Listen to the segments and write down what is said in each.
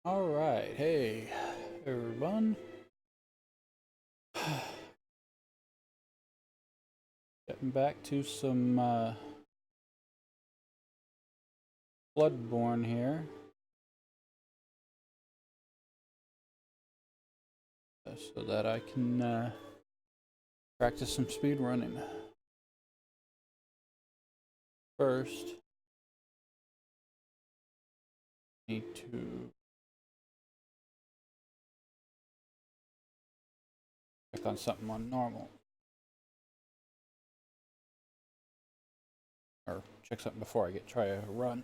Alright, hey everyone. Getting back to some Bloodborne here. So that I can practice some speed running. First, need to check on something on normal. Or check something before I try a run.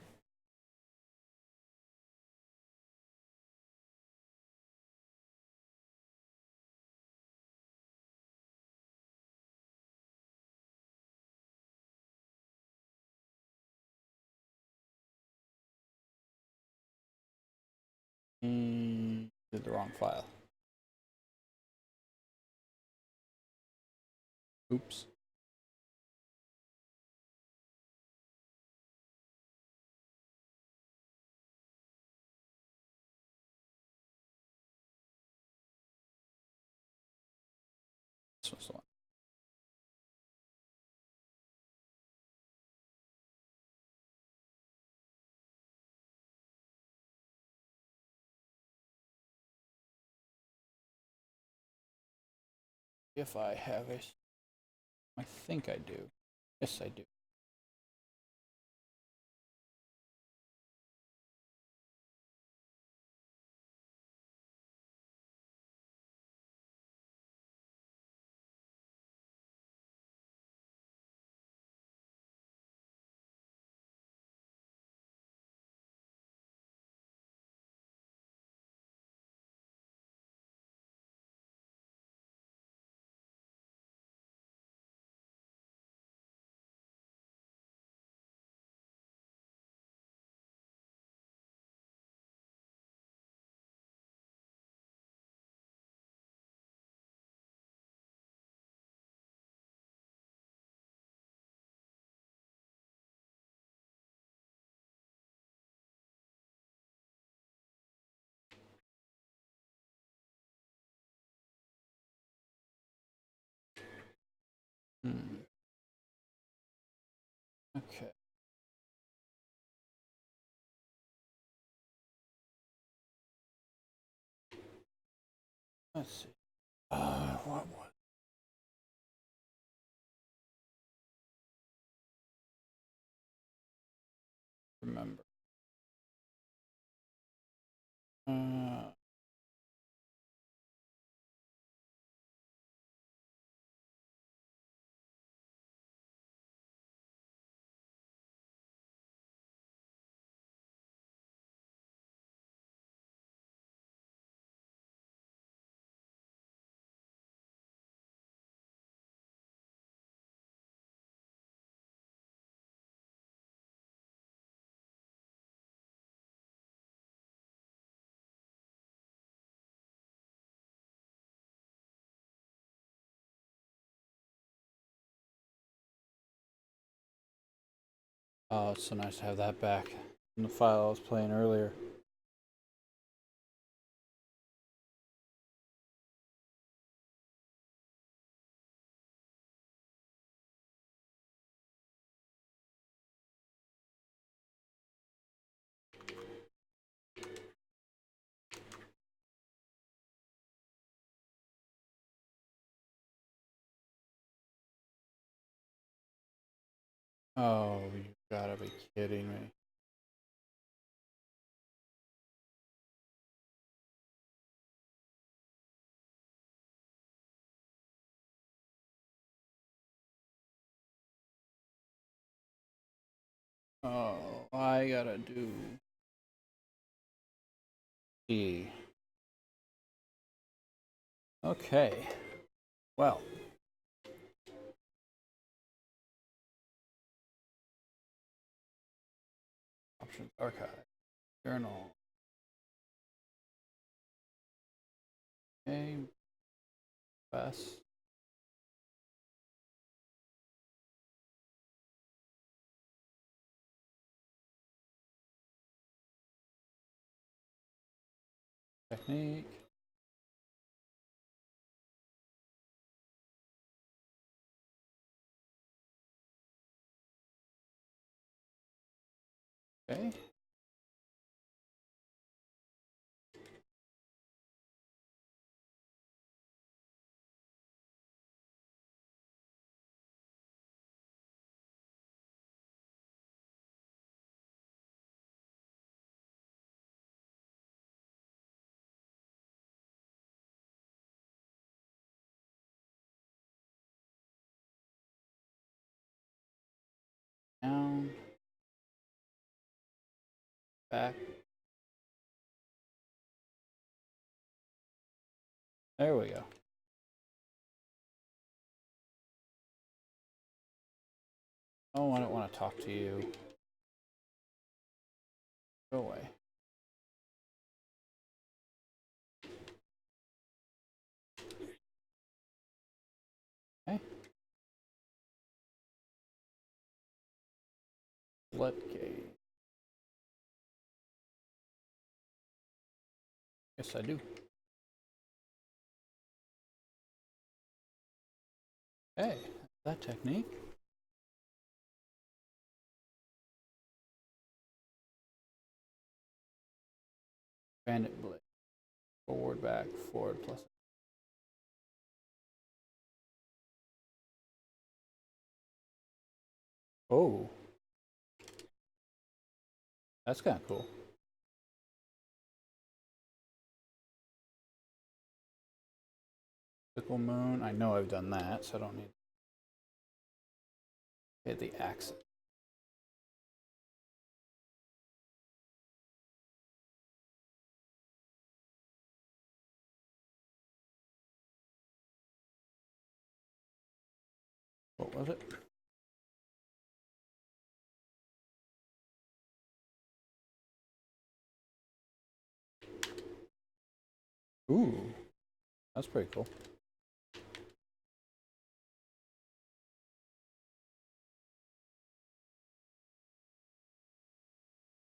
Did the wrong file. Oops. This was the one. If I have a... I think I do. Yes, I do. Okay. Let's see. What was... Remember. Uh, Oh, it's so nice to have that back in the file I was playing earlier. Oh, you gotta be kidding me. Oh, I gotta do E. Okay. Well. Options, archive, journal. Okay. Best. technique. Okay. Down. Back. There we go. Oh, I don't want to talk to you. Go away. Okay. Floodgate. Yes, I do. Hey, that technique. Bandit blade. Forward, back, forward, plus. Oh, that's kind of cool. Sickle moon. I know I've done that, so I don't need. Hit the axis. What was it? Ooh, that's pretty cool.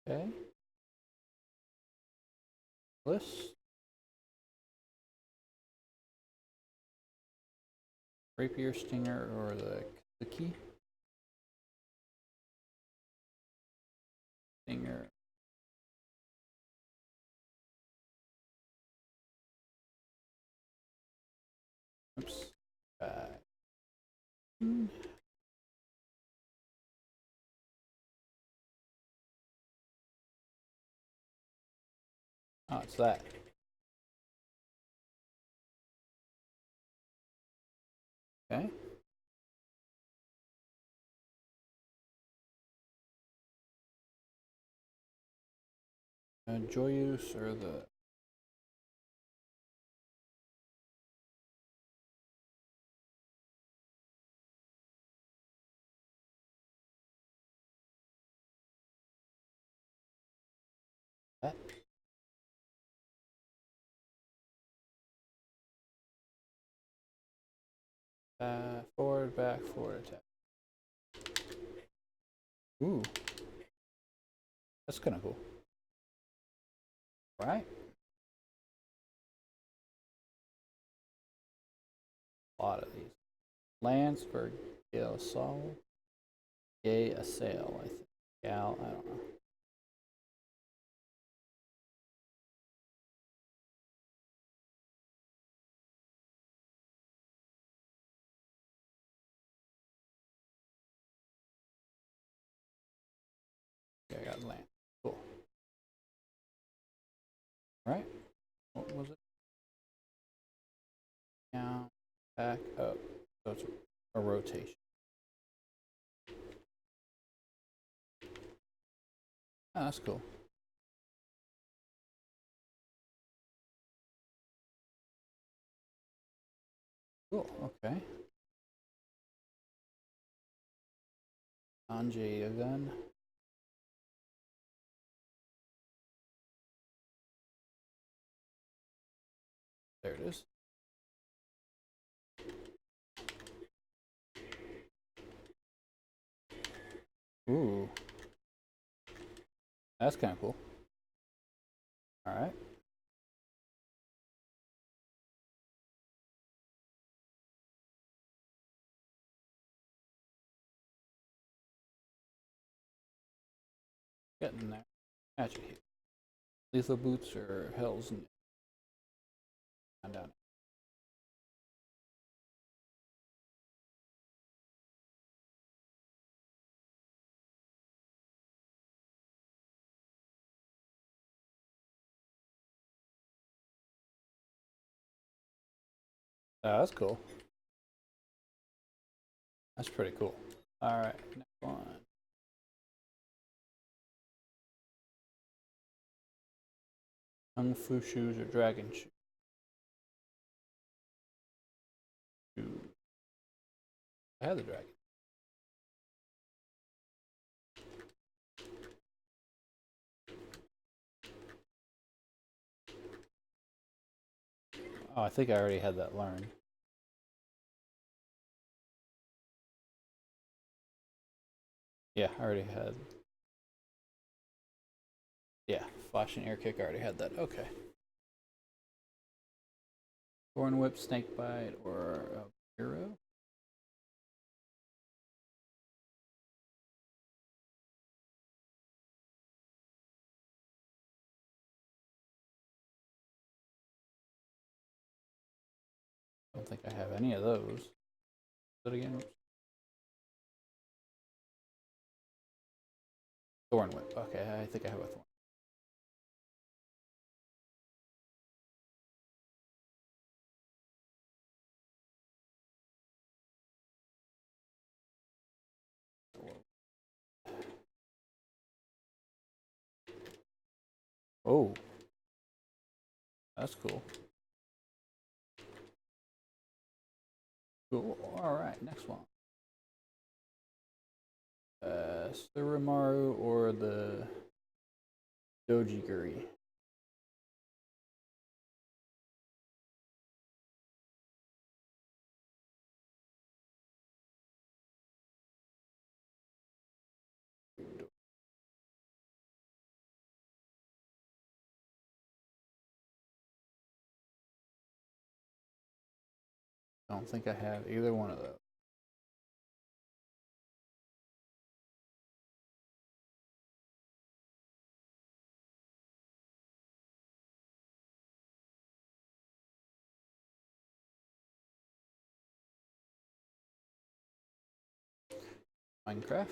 Okay. List. Rapier, stinger, or the key? Stinger. Oops. Oh, it's that. Okay. Joyous or the. That? Forward, back, forward attack. Ooh. That's kind of cool. Right? A lot of these. Lance for Gale Assault. Gay Assail, I think. Gal, I don't know. Okay, I got Lance. Cool. Right? What was it? Down, back, up. So it's a rotation. Oh, that's cool. Cool, okay. Anjay gun. There it is. Ooh. That's kind of cool. Alright. Getting there. Magic here. Lethal boots or Hell's down. Oh, that's cool. That's pretty cool. Alright, next one. Kung Fu shoes or dragon shoes? I have the dragon. Oh, I think I already had that learned. Yeah, I already had. Yeah, flashing air kick, I already had that. Okay. Thorn whip, snake bite, or a hero? I don't think I have any of those. But again, thorn whip. Okay, I think I have a thorn. Oh, that's cool. Cool. All right, next one. Surimaru or the Dojigiri? I don't think I have either one of those. Minecraft.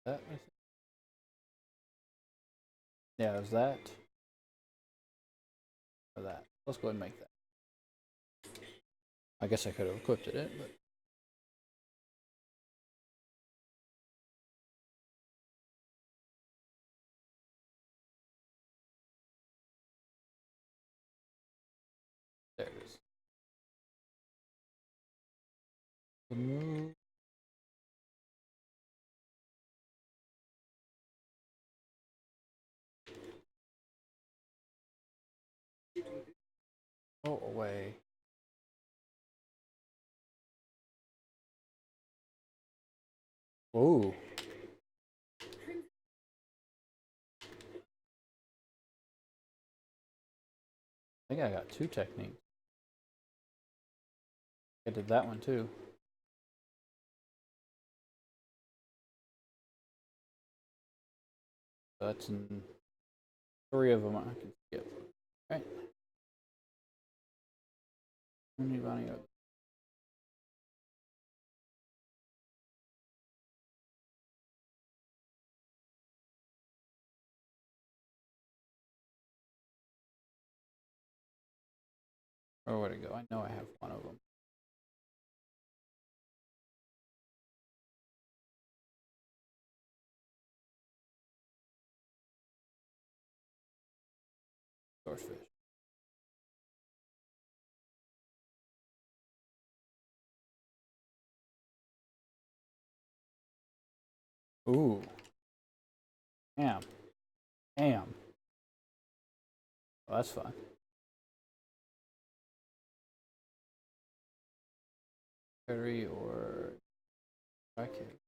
That yeah, is that or that? Let's go ahead and make that. I guess I could have equipped it, but there it is. Remove. Go away. Whoa. I think I got two techniques. I did that one too. So that's in three of them I can skip. Right. Or where'd it go? I know I have one of them. Swordfish. Ooh. Damn. Damn. Oh, that's fun. Battery or okay.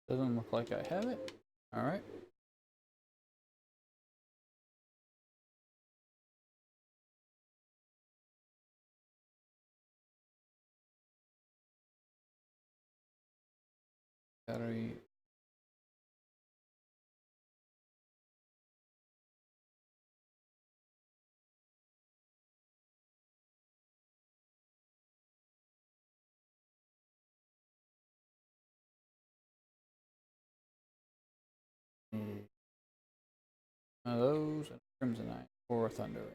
Doesn't look like I have it. All right. Battery. One of those and Crimson Knight or Thunder Ring.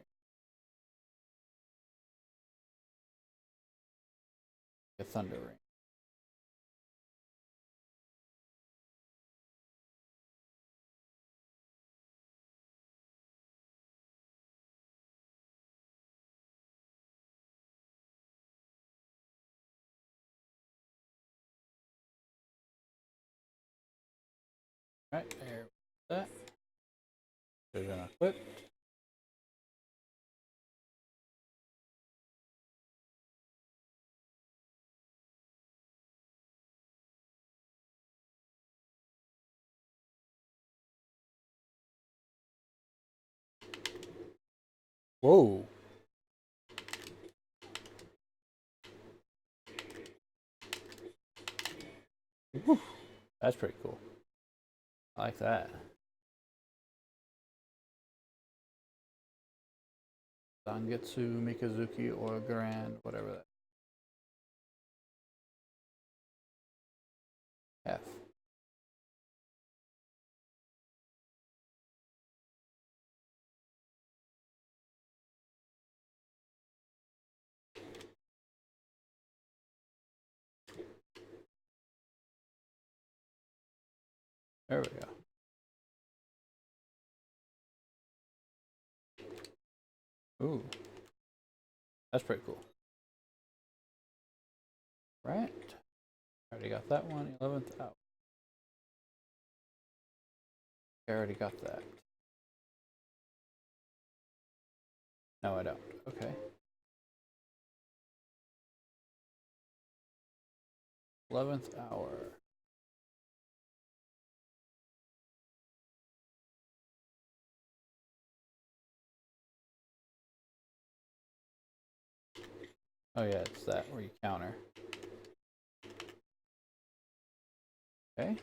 A Thunder Ring. Right there. That. They're gonna equip. Whoa. Woo. That's pretty cool. I like that. Zangetsu, Mikazuki, or Grand, whatever that. F. There we go. Ooh. That's pretty cool. Right. Already got that one. 11th out. I already got that. No, I don't. Okay. 11th hour. Oh yeah, it's that where you counter. Okay.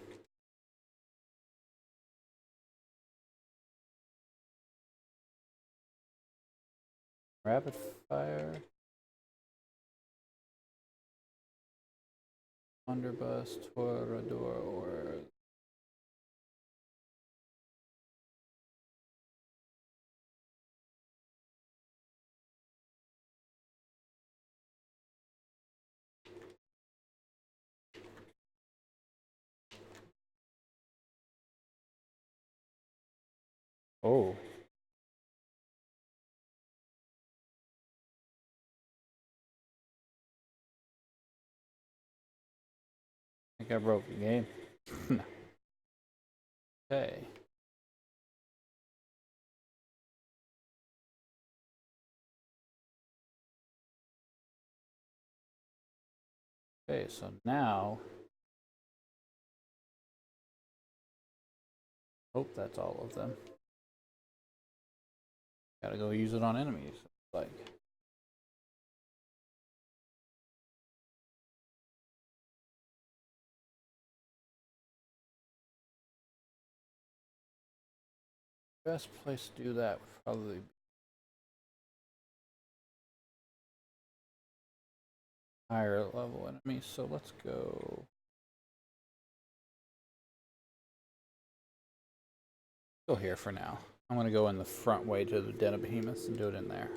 Rapid fire. Underbus, Torador, or oh. I think I broke the game. Okay. Okay, so now hope that's all of them. Gotta go use it on enemies. Like best place to do that would probably be higher level enemies. So let's go. Go here for now. I'm gonna go in the front way to the Den of Behemoths and do it in there.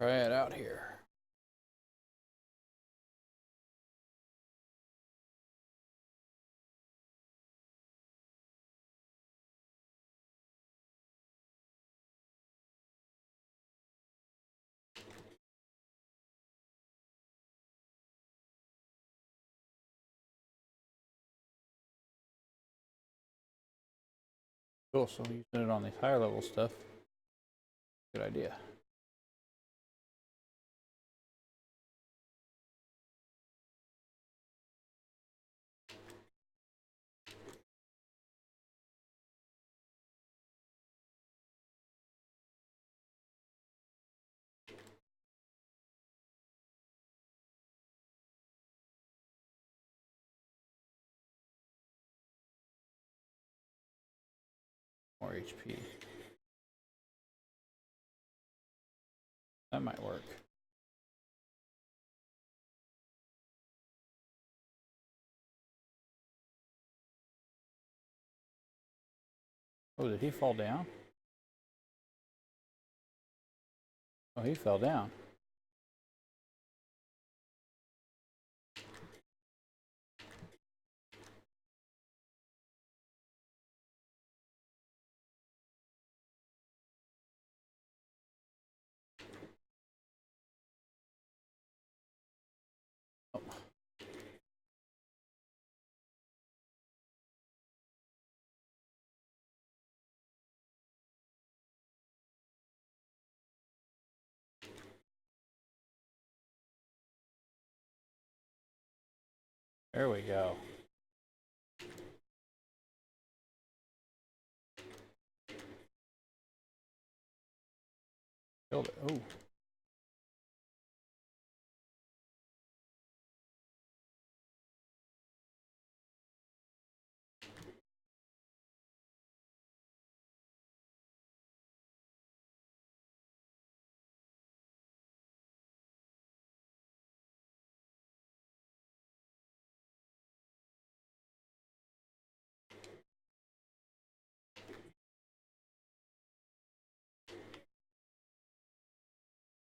Try it out here. Cool, so using it on these higher level stuff. Good idea. More HP. That might work. Oh, did he fall down? Oh, he fell down. Oh. There we go. Killed it. Oh.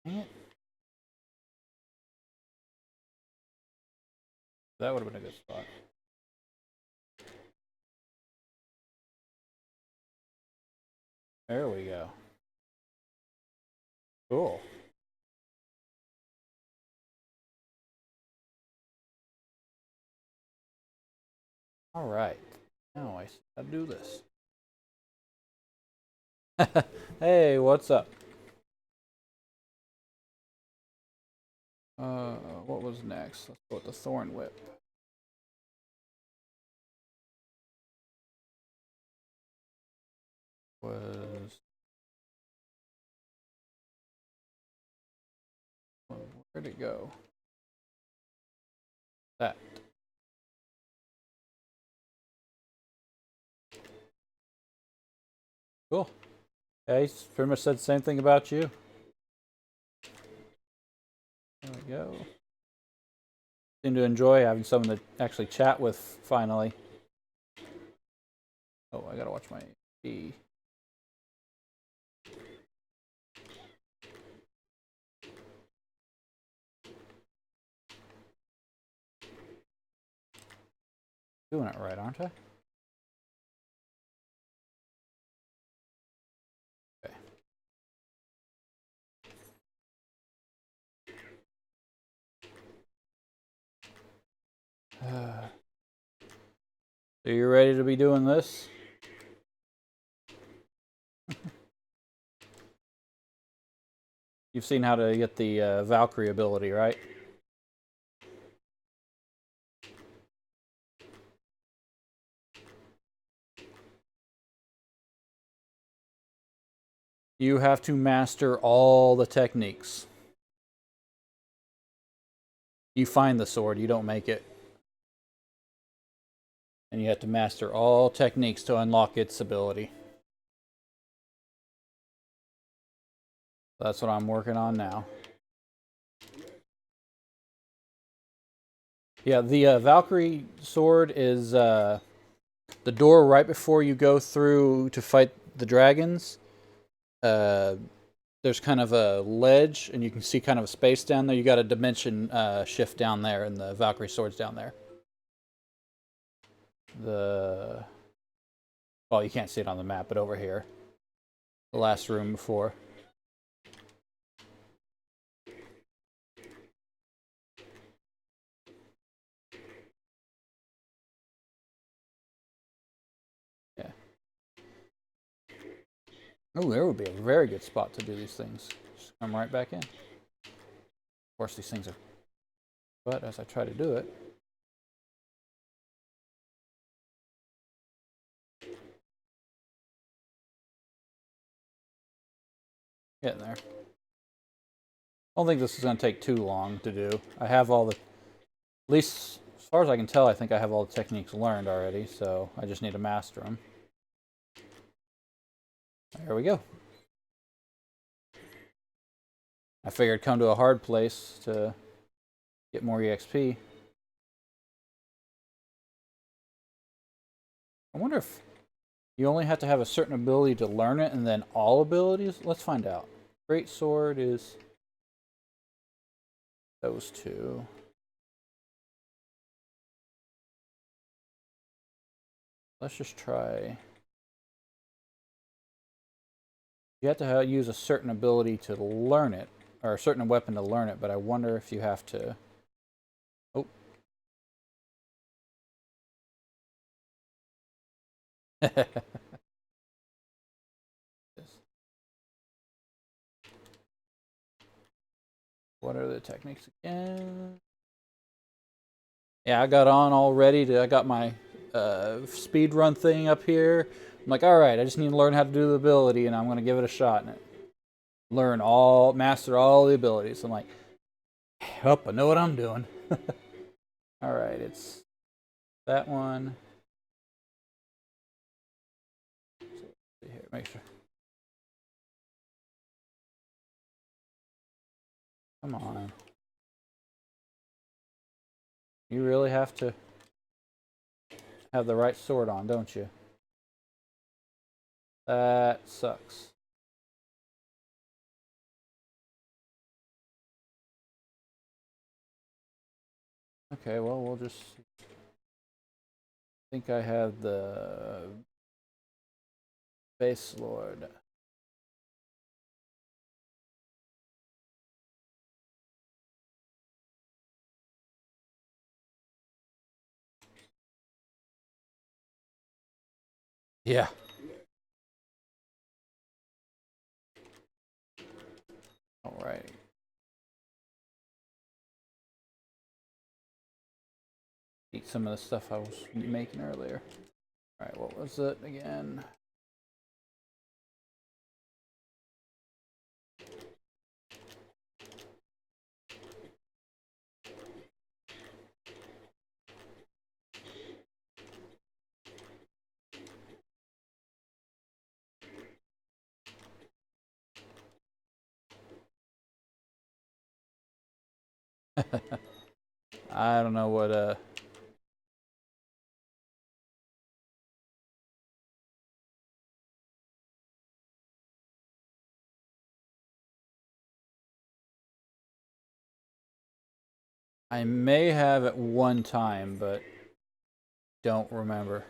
Dang it. That would have been a good spot. There we go. Cool. All right. Now I see how to do this. Hey, what's up? What was next? Let's go with the Thorn Whip. Was where'd it go? That. Cool. Yeah, he's pretty much said the same thing about you. There we go. Seem to enjoy having someone to actually chat with finally. Oh, I gotta watch my E. Doing it right, aren't I? Okay. So you ready to be doing this? You've seen how to get the Valkyrie ability, right? You have to master all the techniques. You find the sword, you don't make it. And you have to master all techniques to unlock its ability. That's what I'm working on now. Yeah, the Valkyrie sword is the door right before you go through to fight the dragons. There's kind of a ledge, and you can see kind of a space down there. You got a dimension shift down there, and the Valkyrie sword's down there. Well, you can't see it on the map, but over here. The last room before. Yeah. Oh, there would be a very good spot to do these things. Just come right back in. Of course, these things are... But as I try to do it... Getting there. I don't think this is going to take too long to do. I have all the... At least, as far as I can tell, I think I have all the techniques learned already, so I just need to master them. There we go. I figured come to a hard place to get more EXP. I wonder if you only have to have a certain ability to learn it and then all abilities? Let's find out. Great sword is those two. Let's just try. You have to use a certain ability to learn it, or a certain weapon to learn it, but I wonder if you have to... Oh. What are the techniques again? Yeah, I got on all ready to... I got my speed run thing up here. I'm like, all right, I just need to learn how to do the ability, and I'm going to give it a shot in it. Master all the abilities. I'm like, oh, I know what I'm doing. All right, it's that one. So let's see here, make sure. Come on. You really have to have the right sword on, don't you? That sucks. Okay, well, we'll just... I think I have the base lord. Yeah. All right. Eat some of the stuff I was making earlier. All right, what was it again? I don't know what I may have at one time, but don't remember.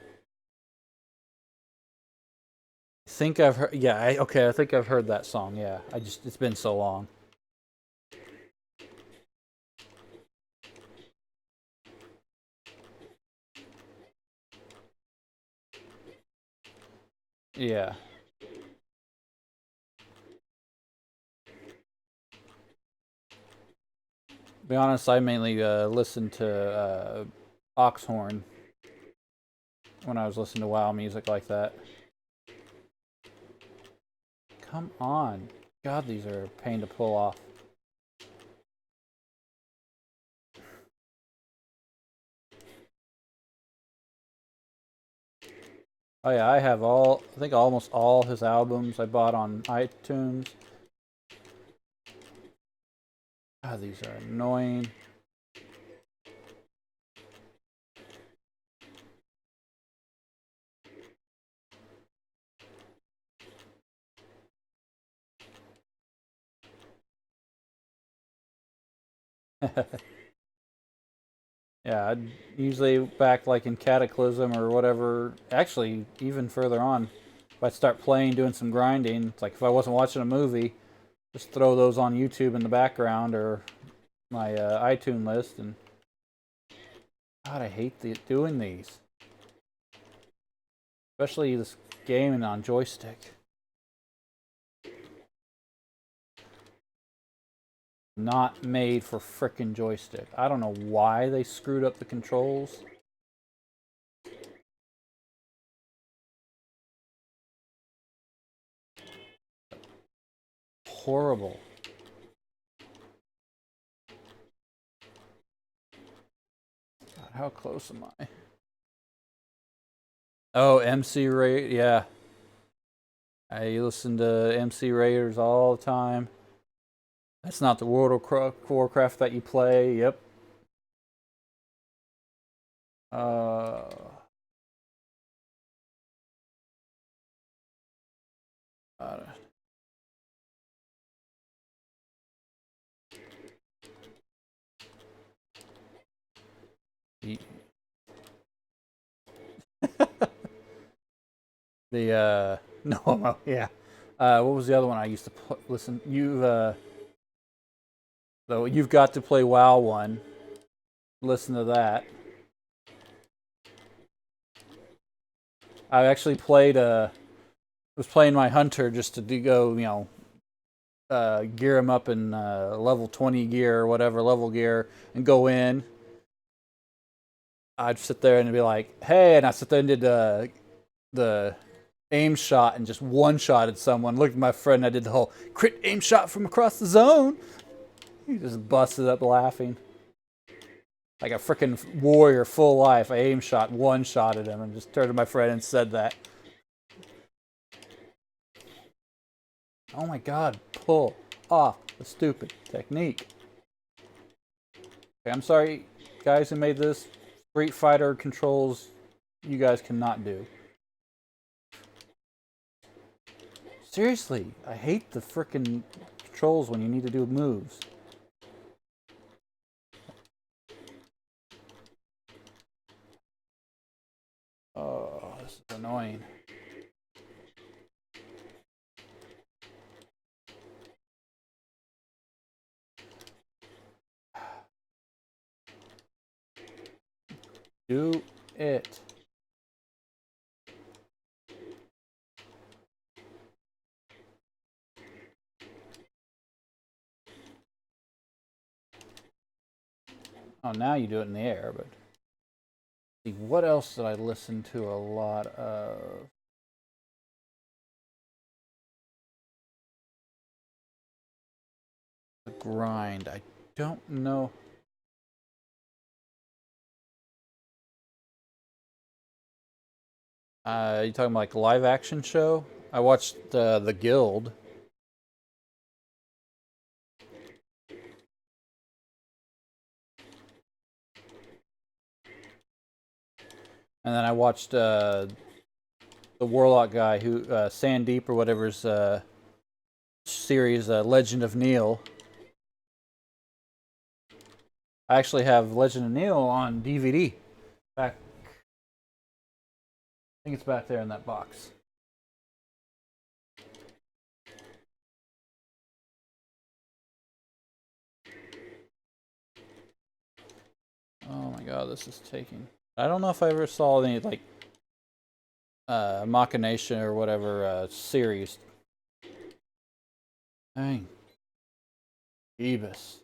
I think I've heard... Yeah, okay, I think I've heard that song, yeah. It's been so long. Yeah. To be honest, I mainly listened to Oxhorn when I was listening to WoW music like that. Come on. God, these are a pain to pull off. Oh yeah, I have I think almost all his albums I bought on iTunes. God, these are annoying. Yeah, I'd usually back like in Cataclysm or whatever. Actually, even further on, if I start playing, doing some grinding, it's like if I wasn't watching a movie, just throw those on YouTube in the background or my iTunes list. And God, I hate doing these, especially this gaming on joystick. Not made for frickin' joystick. I don't know why they screwed up the controls. Horrible. God, how close am I? Oh, MC Ray, yeah. I listen to MC Raiders all the time. That's not the World of Warcraft that you play. Yep. Uh, uh, the no, yeah. What was the other one I used to listen? You've got to play WoW one. Listen to that. I actually was playing my hunter just to go, gear him up in level 20 gear or whatever level gear and go in. I'd sit there and be like, hey, and I sit there and did the aim shot and just one-shotted someone. Looked at my friend, I did the whole crit aim shot from across the zone. He just busted up laughing. Like a freaking warrior full life. I aim shot, one-shotted him and just turned to my friend and said that. Oh my god, pull off the stupid technique. Okay, I'm sorry, guys who made this. Street Fighter controls you guys cannot do. Seriously, I hate the frickin' controls when you need to do moves. Oh, this is annoying. Do it. Oh, now you do it in the air, but see, what else did I listen to a lot of? The grind. I don't know. You talking about like live action show? I watched The Guild. And then I watched the Warlock guy who Sandeep or whatever's series, Legend of Neil. I actually have Legend of Neil on DVD. Back, I think it's back there in that box. Oh my god, this is taking. I don't know if I ever saw any like Machination or whatever series. Dang. Jeebus.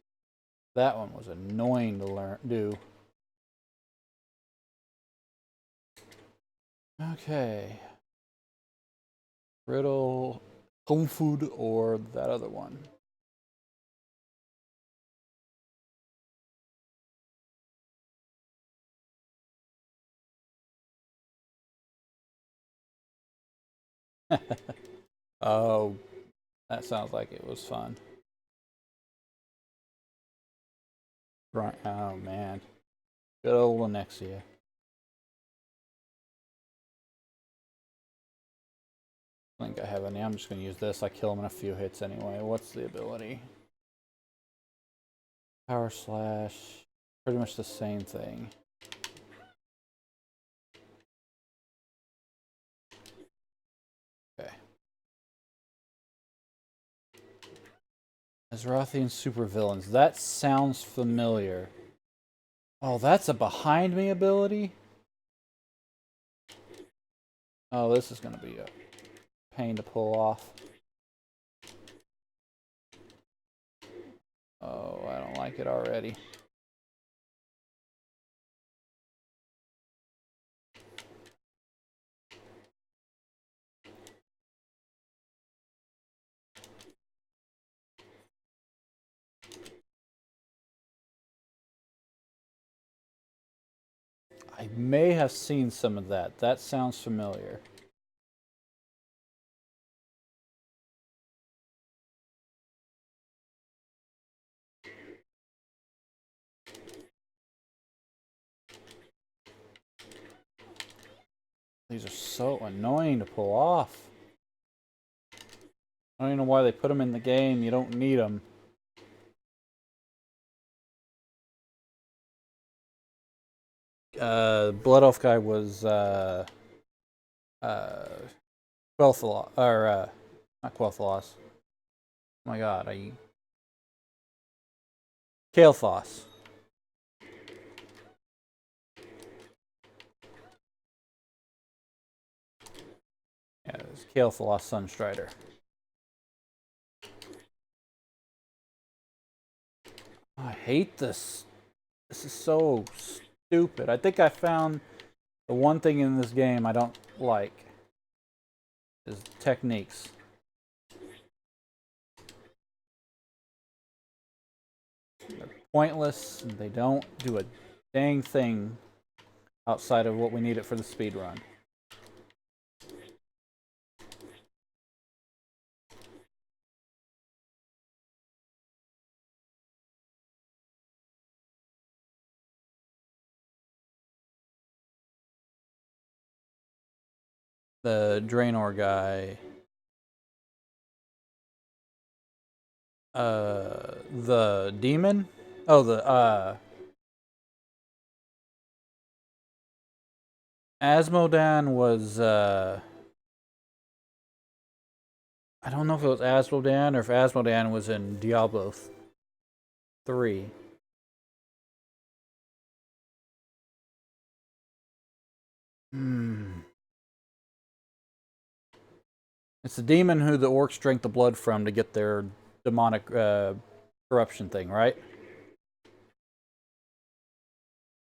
That one was annoying to do. Okay. Riddle Home food or that other one. Oh, that sounds like it was fun. Right. Oh man. Good old Anexia. I think I have any. I'm just going to use this. I kill him in a few hits anyway. What's the ability? Power slash. Pretty much the same thing. Okay. Azerothian supervillains. That sounds familiar. Oh, that's a behind me ability? Oh, this is going to be a pain to pull off. Oh, I don't like it already. I may have seen some of that. That sounds familiar. These are so annoying to pull off. I don't even know why they put them in the game. You don't need them. Blood Elf guy was Quel'Thalas, or not Quel'Thalas. Oh my god, Kael'thas. Yeah, it was Kael'thas Sunstrider. Oh, I hate this. This is so stupid. I think I found the one thing in this game I don't like is techniques. They're pointless. They don't do a dang thing outside of what we need it for the speed run. The Draenor guy. The demon? Oh, the Asmodan was I don't know if it was Asmodan or if Asmodan was in Diablo 3. Hmm. It's the demon who the orcs drank the blood from to get their demonic corruption thing, right?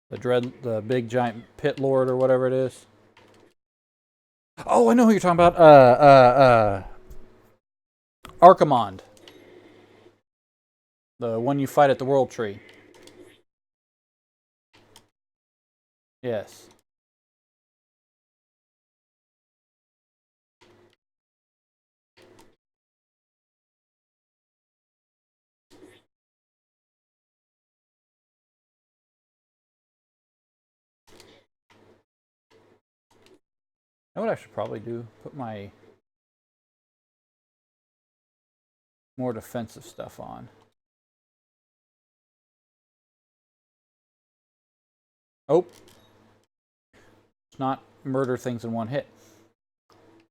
The big giant pit lord or whatever it is. Oh, I know who you're talking about. Archimonde, the one you fight at the World Tree. Yes. You know what I should probably do? Put my more defensive stuff on. Oh, it's not murder things in one hit.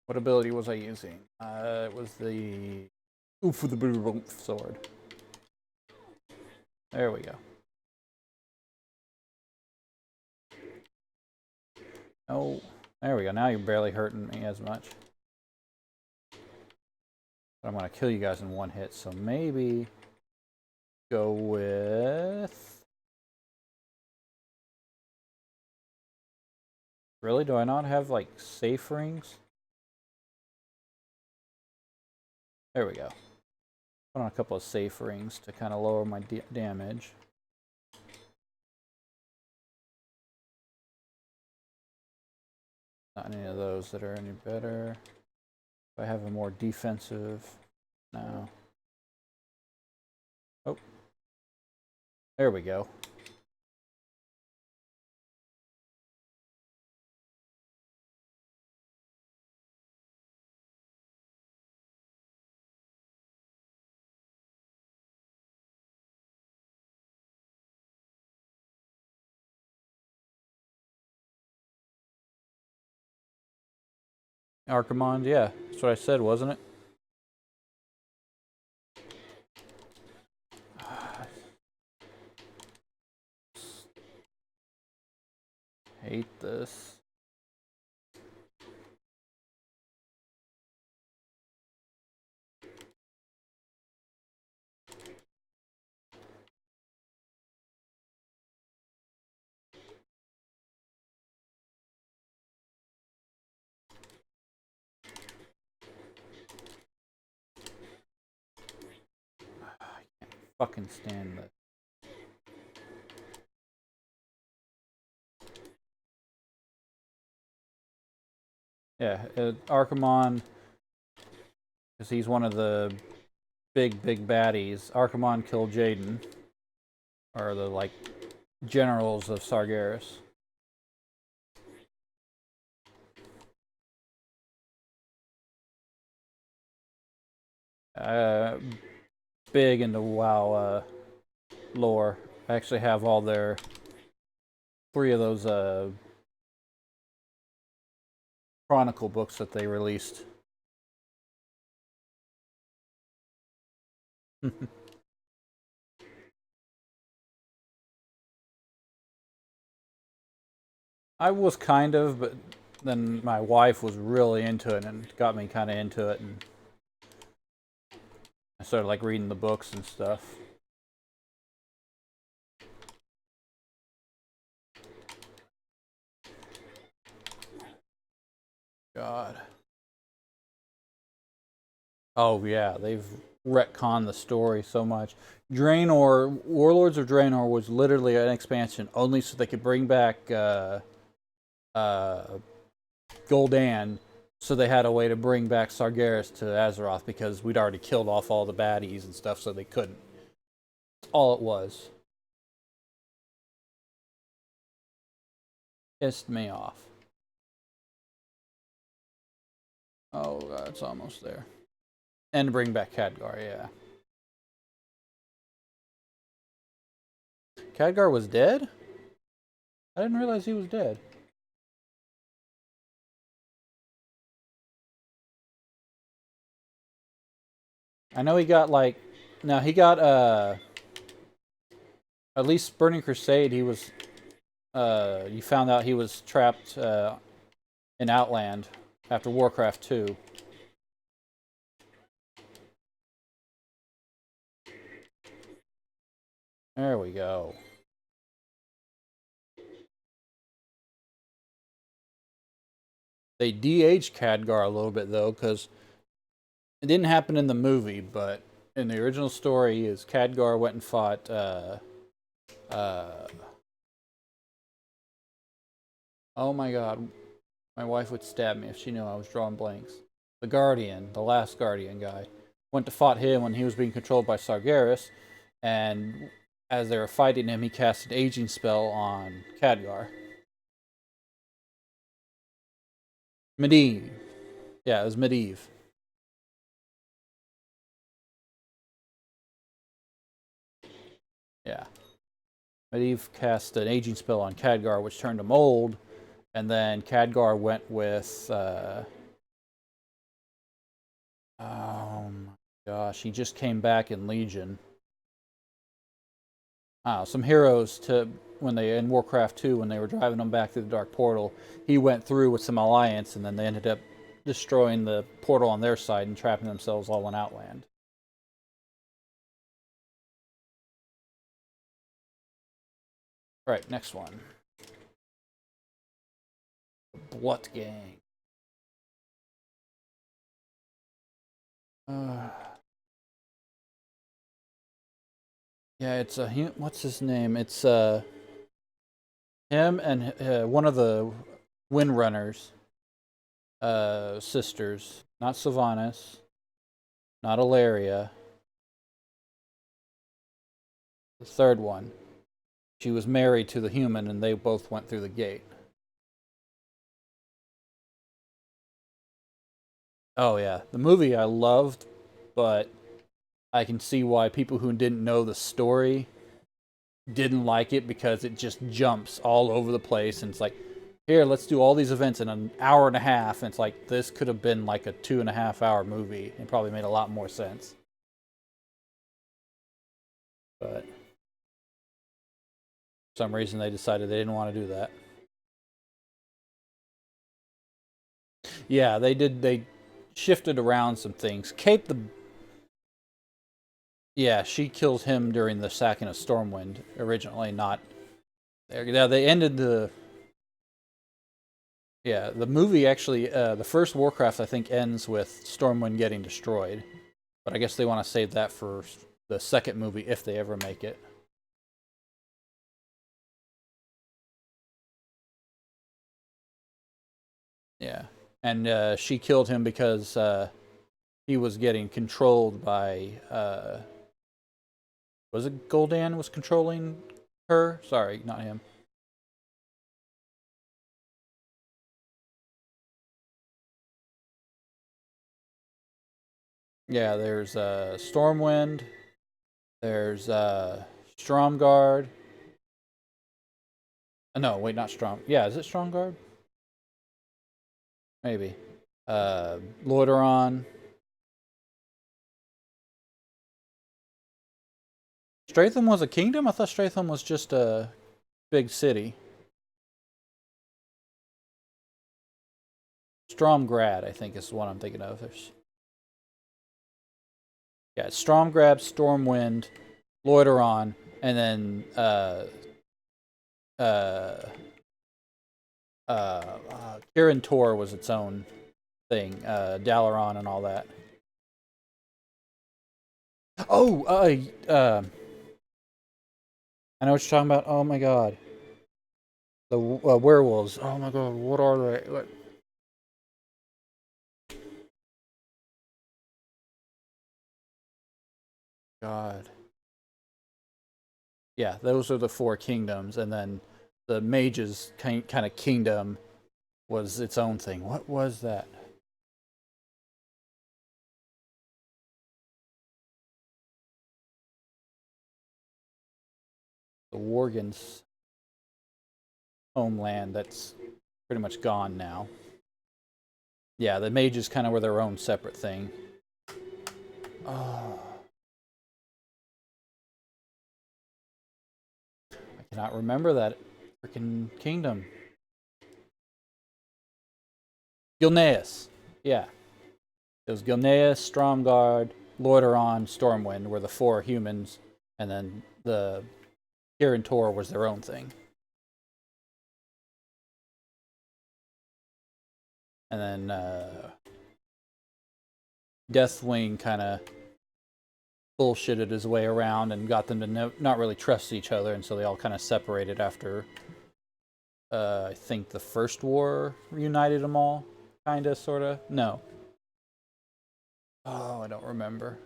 What ability was I using? It was the oof with the sword. There we go. Oh, there we go. Now you're barely hurting me as much. But I'm going to kill you guys in one hit, so maybe go with... Really? Do I not have, like, safe rings? There we go. Put on a couple of safe rings to kind of lower my damage. Not any of those that are any better. If I have a more defensive now. Oh. There we go. Archimond, yeah. That's what I said, wasn't it? Hate this. I can't fucking stand this. Yeah, Archimon, because he's one of the big baddies. Archimon killed Jaden, or the like generals of Sargeras. Big into WoW lore. I actually have all their 3 of those Chronicle books that they released. I was kind of, but then my wife was really into it and got me kind of into it, and I started like reading the books and stuff. God. Oh yeah, they've retconned the story so much. Draenor, Warlords of Draenor was literally an expansion only so they could bring back Gul'dan, so they had a way to bring back Sargeras to Azeroth because we'd already killed off all the baddies and stuff, so they couldn't. That's all it was. Pissed me off. Oh, God, it's almost there. And bring back Khadgar, yeah. Khadgar was dead? I didn't realize he was dead. I know he got like... No, he got, at least Burning Crusade, he was... you found out he was trapped in Outland after Warcraft 2. There we go. They de-aged Khadgar a little bit, though, because it didn't happen in the movie, but in the original story, is Khadgar went and fought oh my god, my wife would stab me if she knew I was drawing blanks. The Guardian, the last Guardian guy, went to fight him when he was being controlled by Sargeras, and as they were fighting him, he cast an aging spell on Khadgar. Medivh. Yeah, it was Medivh. Yeah. Medivh cast an aging spell on Khadgar, which turned him old, and then Khadgar went with... oh my gosh, he just came back in Legion. Some heroes to... When they, in Warcraft 2, when they were driving them back through the Dark Portal, he went through with some Alliance, and then they ended up destroying the portal on their side and trapping themselves all in Outland. Right, next one. Blood Gang. Yeah, it's a what's his name? It's him and one of the Windrunners sisters, not Sylvanas, not Ilaria, the third one. She was married to the human, and they both went through the gate. Oh yeah, the movie I loved, but I can see why people who didn't know the story didn't like it because it just jumps all over the place, and it's like, here, let's do all these events in an hour and a half, and it's like this could have been like a 2.5 hour movie and probably made a lot more sense. But for some reason they decided they didn't want to do that. Yeah, they did. They shifted around some things. Cape the Yeah, she kills him during the sacking of Stormwind originally, not there. Yeah, they ended the movie actually. The first Warcraft I think ends with Stormwind getting destroyed, but I guess they want to save that for the second movie if they ever make it. Yeah, and she killed him because he was getting controlled by. Was it Gul'dan was controlling her? Sorry, not him. Yeah, there's Stormwind. There's Stromguard. No, wait, not Strom. Yeah, is it Stromguard? Maybe. Loiteron. Stratham was a kingdom? I thought Stratham was just a big city. Stromgrad, I think, is what I'm thinking of. Yeah, it's Stromgrad, Stormwind, Loiteron, and then uh, Kirin Tor was its own thing. Dalaran and all that. Oh, I know what you're talking about. Oh my god, the werewolves. Oh my god, what are they? What? God. Yeah, those are the four kingdoms, and then the mages kind of kingdom was its own thing. What was that? The Worgen's homeland that's pretty much gone now. Yeah, the mages kind of were their own separate thing. Oh, I cannot remember that freaking kingdom. Gilneas. Yeah, it was Gilneas, Stromguard, Loiteron, Stormwind were the four humans, and then the Kirin Tor was their own thing. And then Deathwing kind of bullshitted his way around and got them to not really trust each other, and so they all kind of separated after I think the first war reunited them all, kind of, sort of. No. Oh, I don't remember.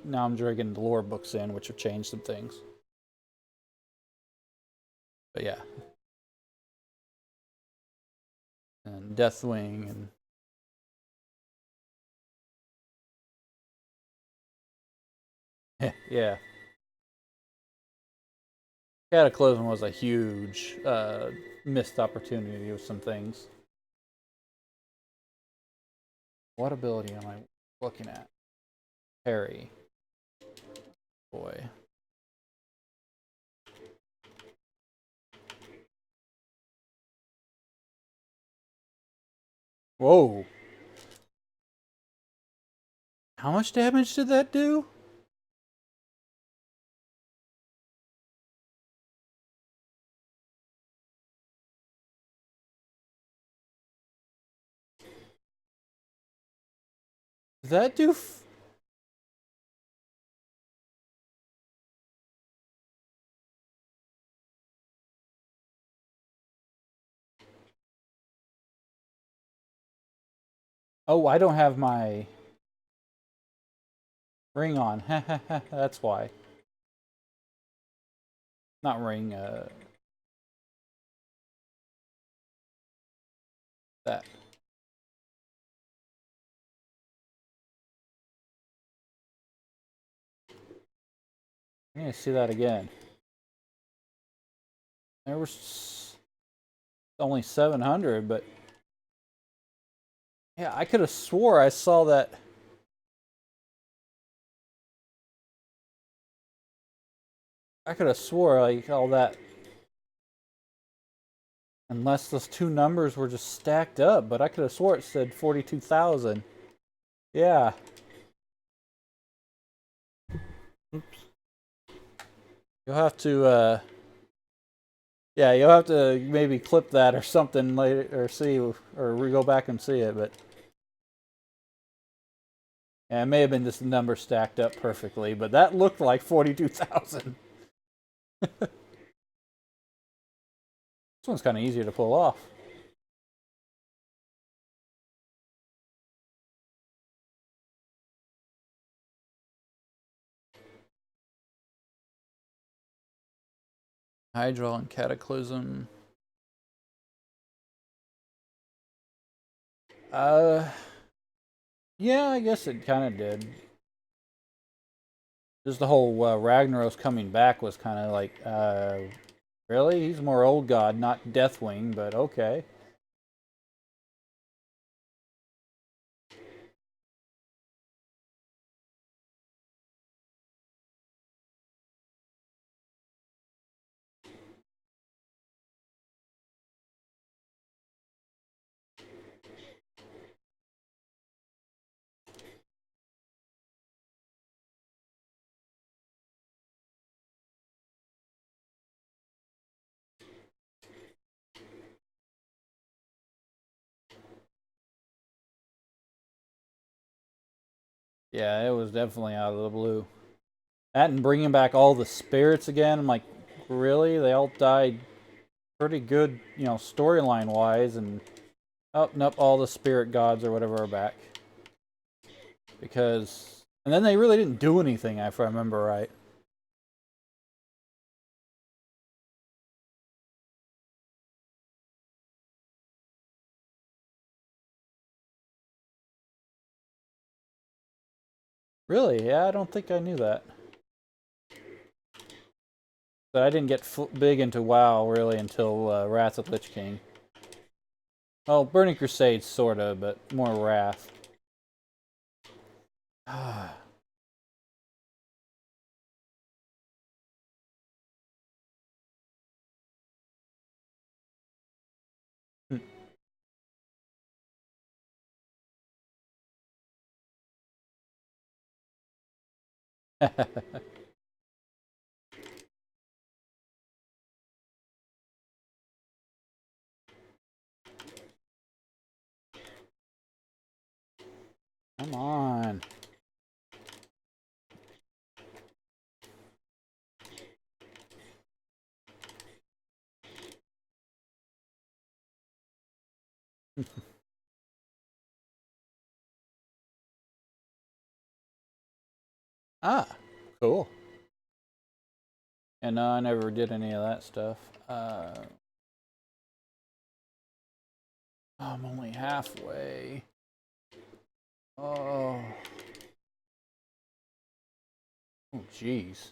Now I'm dragging the lore books in, which have changed some things. But yeah, and Deathwing and yeah, Cataclysm was a huge missed opportunity with some things. What ability am I looking at? Harry. Boy. Whoa. How much damage did that do? Did that do Oh, I don't have my ring on. That's why. Not ring, that. I need to see that again. There was only 700, but yeah, I could have swore I saw that. I could have swore like all that, unless those two numbers were just stacked up, but I could have swore it said 42,000. Yeah. Oops. You'll have to, yeah, you'll have to maybe clip that or something later, or see, or go back and see it, but. Yeah, it may have been just the number stacked up perfectly, but that looked like 42,000. This one's kind of easier to pull off. Hydra and Cataclysm. Yeah, I guess it kind of did. Just the whole Ragnaros coming back was kind of like, really? He's more old god, not Deathwing, but okay. Yeah, it was definitely out of the blue. That and bringing back all the spirits again, I'm like, really? They all died pretty good, storyline wise, and oh, nope, all the spirit gods or whatever are back. Because, and then they really didn't do anything, if I remember right. Really? Yeah, I don't think I knew that. But I didn't get big into WoW really until Wrath of Lich King. Well, Burning Crusade sorta, but more Wrath. Come on. Ah, cool. And no, I never did any of that stuff. I'm only halfway. Oh. Oh, jeez.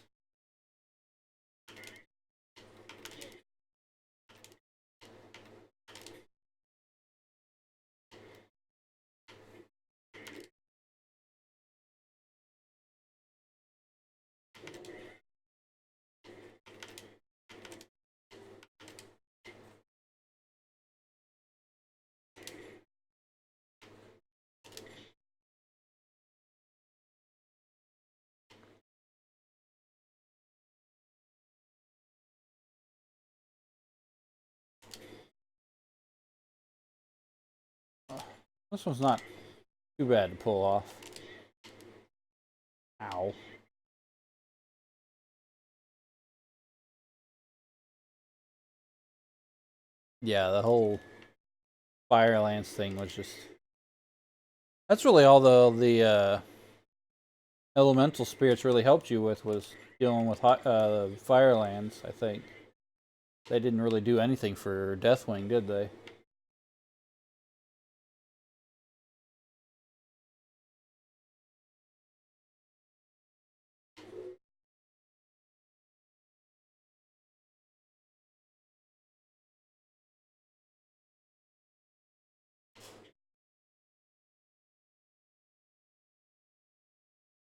This one's not too bad to pull off. Ow. Yeah, the whole Fire Lance thing was just That's really all the elemental spirits really helped you with, was dealing with Firelands, I think. They didn't really do anything for Deathwing, did they?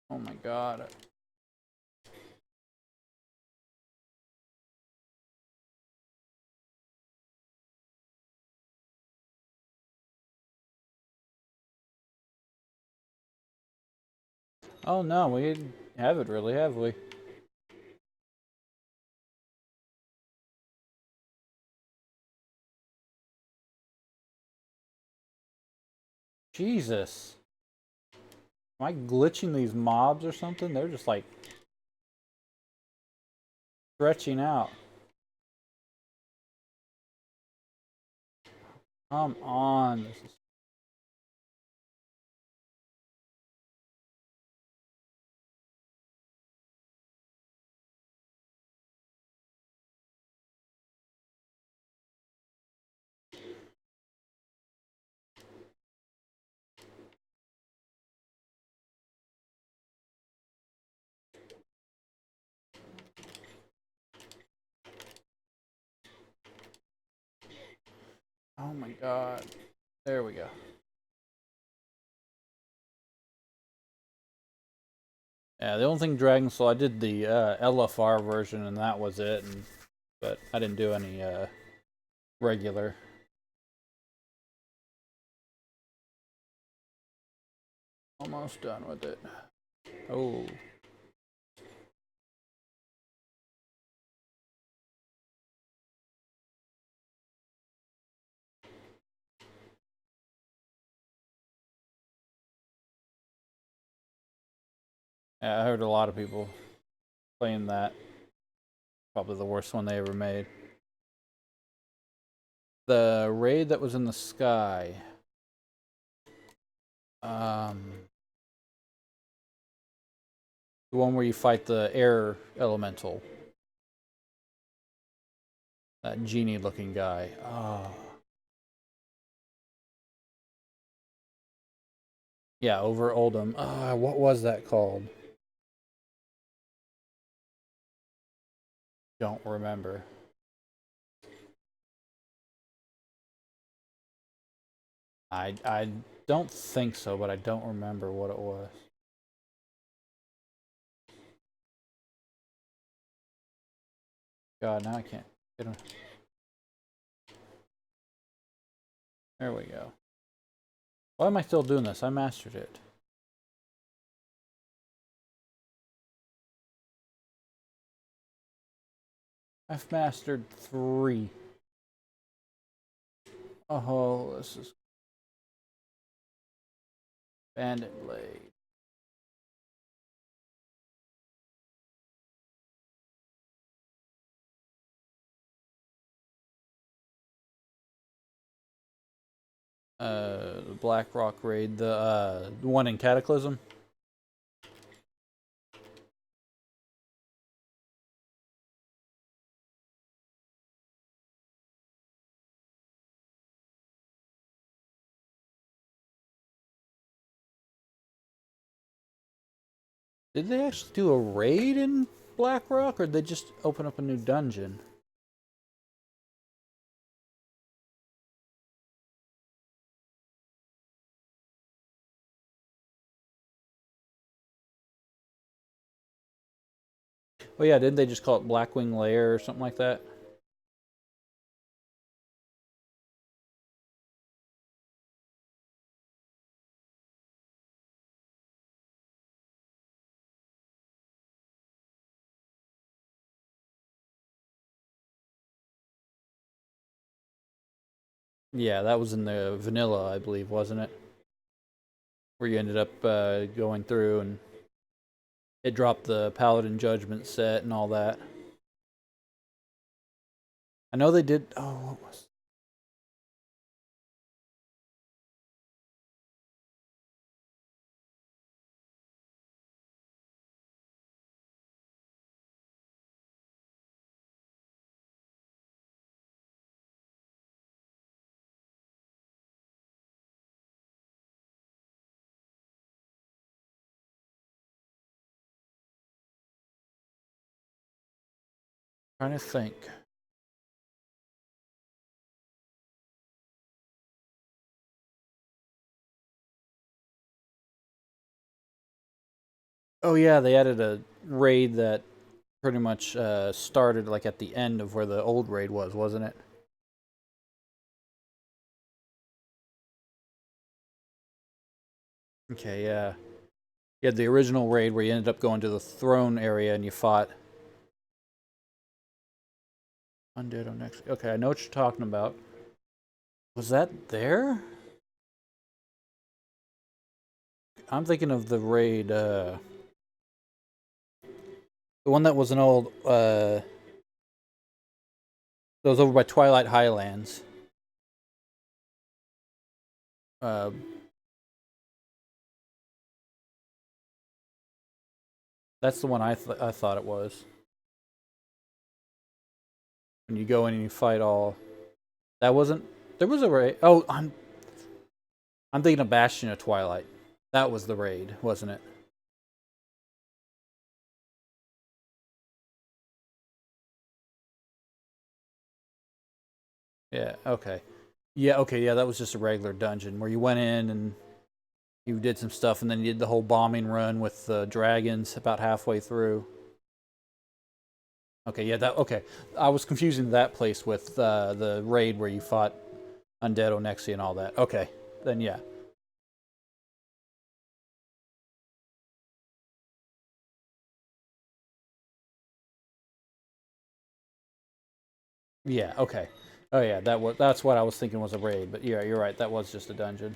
Oh my god. Oh no, we haven't really, have we? Jesus. Am I glitching these mobs or something? They're just like stretching out. Come on. Oh my god. There we go. Yeah, the only thing Dragon Soul, I did the LFR version and that was it, but I didn't do any regular. Almost done with it. Oh. Yeah, I heard a lot of people playing that. Probably the worst one they ever made. The raid that was in the sky. The one where you fight the air elemental. That genie looking guy. Oh. Yeah, over Oldham. What was that called? Don't remember. I don't think so, but I don't remember what it was. God, now I can't get him. There we go. Why am I still doing this? I mastered it. I've mastered 3. Oh, this is Bandit Blade. The Black Rock raid, the one in Cataclysm. Did they actually do a raid in Black Rock, or did they just open up a new dungeon? Oh yeah, didn't they just call it Blackwing Lair or something like that? Yeah, that was in the vanilla, I believe, wasn't it? Where you ended up going through and it dropped the Paladin Judgment set and all that. I know they did. Oh, what was? Trying to think. Oh yeah, they added a raid that pretty much started like at the end of where the old raid was, wasn't it? Okay, yeah. You had the original raid where you ended up going to the throne area and you fought Undead on next. Okay, I know what you're talking about. Was that there? I'm thinking of the raid, the one that was an old, that was over by Twilight Highlands. Uh, that's the one I thought it was. When you go in and you fight all. That wasn't. There was a raid. Oh, I'm thinking of Bastion of Twilight. That was the raid, wasn't it? Yeah. Okay. Yeah. Okay. Yeah. That was just a regular dungeon where you went in and you did some stuff, and then you did the whole bombing run with the dragons about halfway through. Okay. Yeah. That. Okay. I was confusing that place with the raid where you fought Undead Onexia and all that. Okay. Then yeah. Yeah. Okay. Oh yeah. That's what I was thinking was a raid. But yeah, you're right. That was just a dungeon.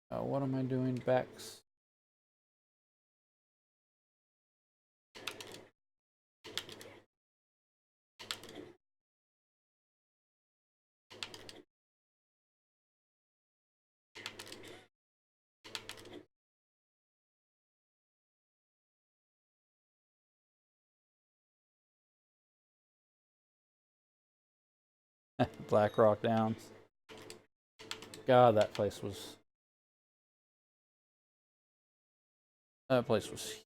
What am I doing? Backs. Black Rock Downs. God, that place was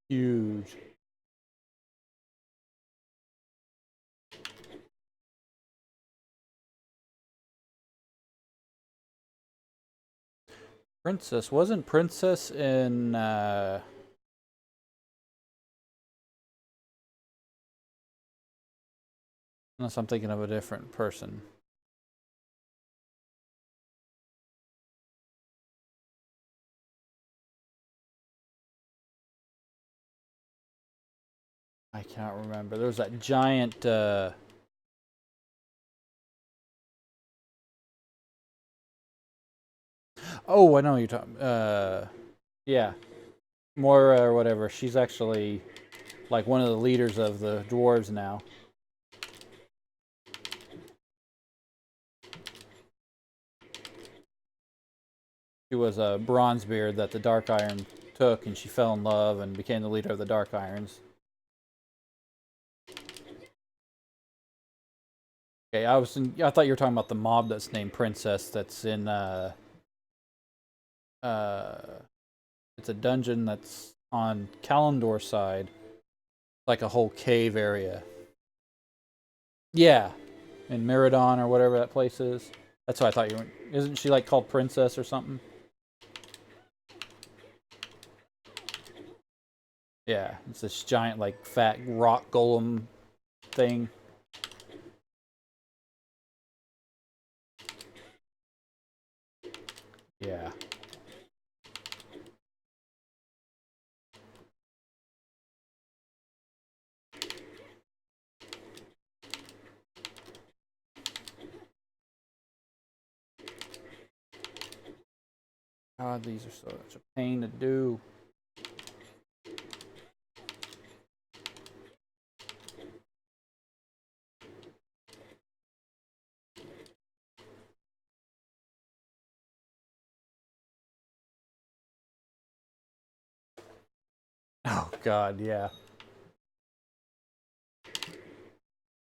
huge. Princess wasn't Princess in unless I'm thinking of a different person. I can't remember. There was that giant oh, I know you're talking yeah. Moira or whatever. She's actually like one of the leaders of the dwarves now. She was a Bronzebeard that the Dark Iron took, and she fell in love and became the leader of the Dark Irons. Okay, I thought you were talking about the mob that's named Princess that's in uh it's a dungeon that's on Kalimdor side, like a whole cave area. Yeah, in Miradon or whatever that place is. That's what I thought you were. Isn't she like called Princess or something? Yeah, it's this giant like fat rock golem thing. Yeah. God, these are such a pain to do. Oh God, yeah.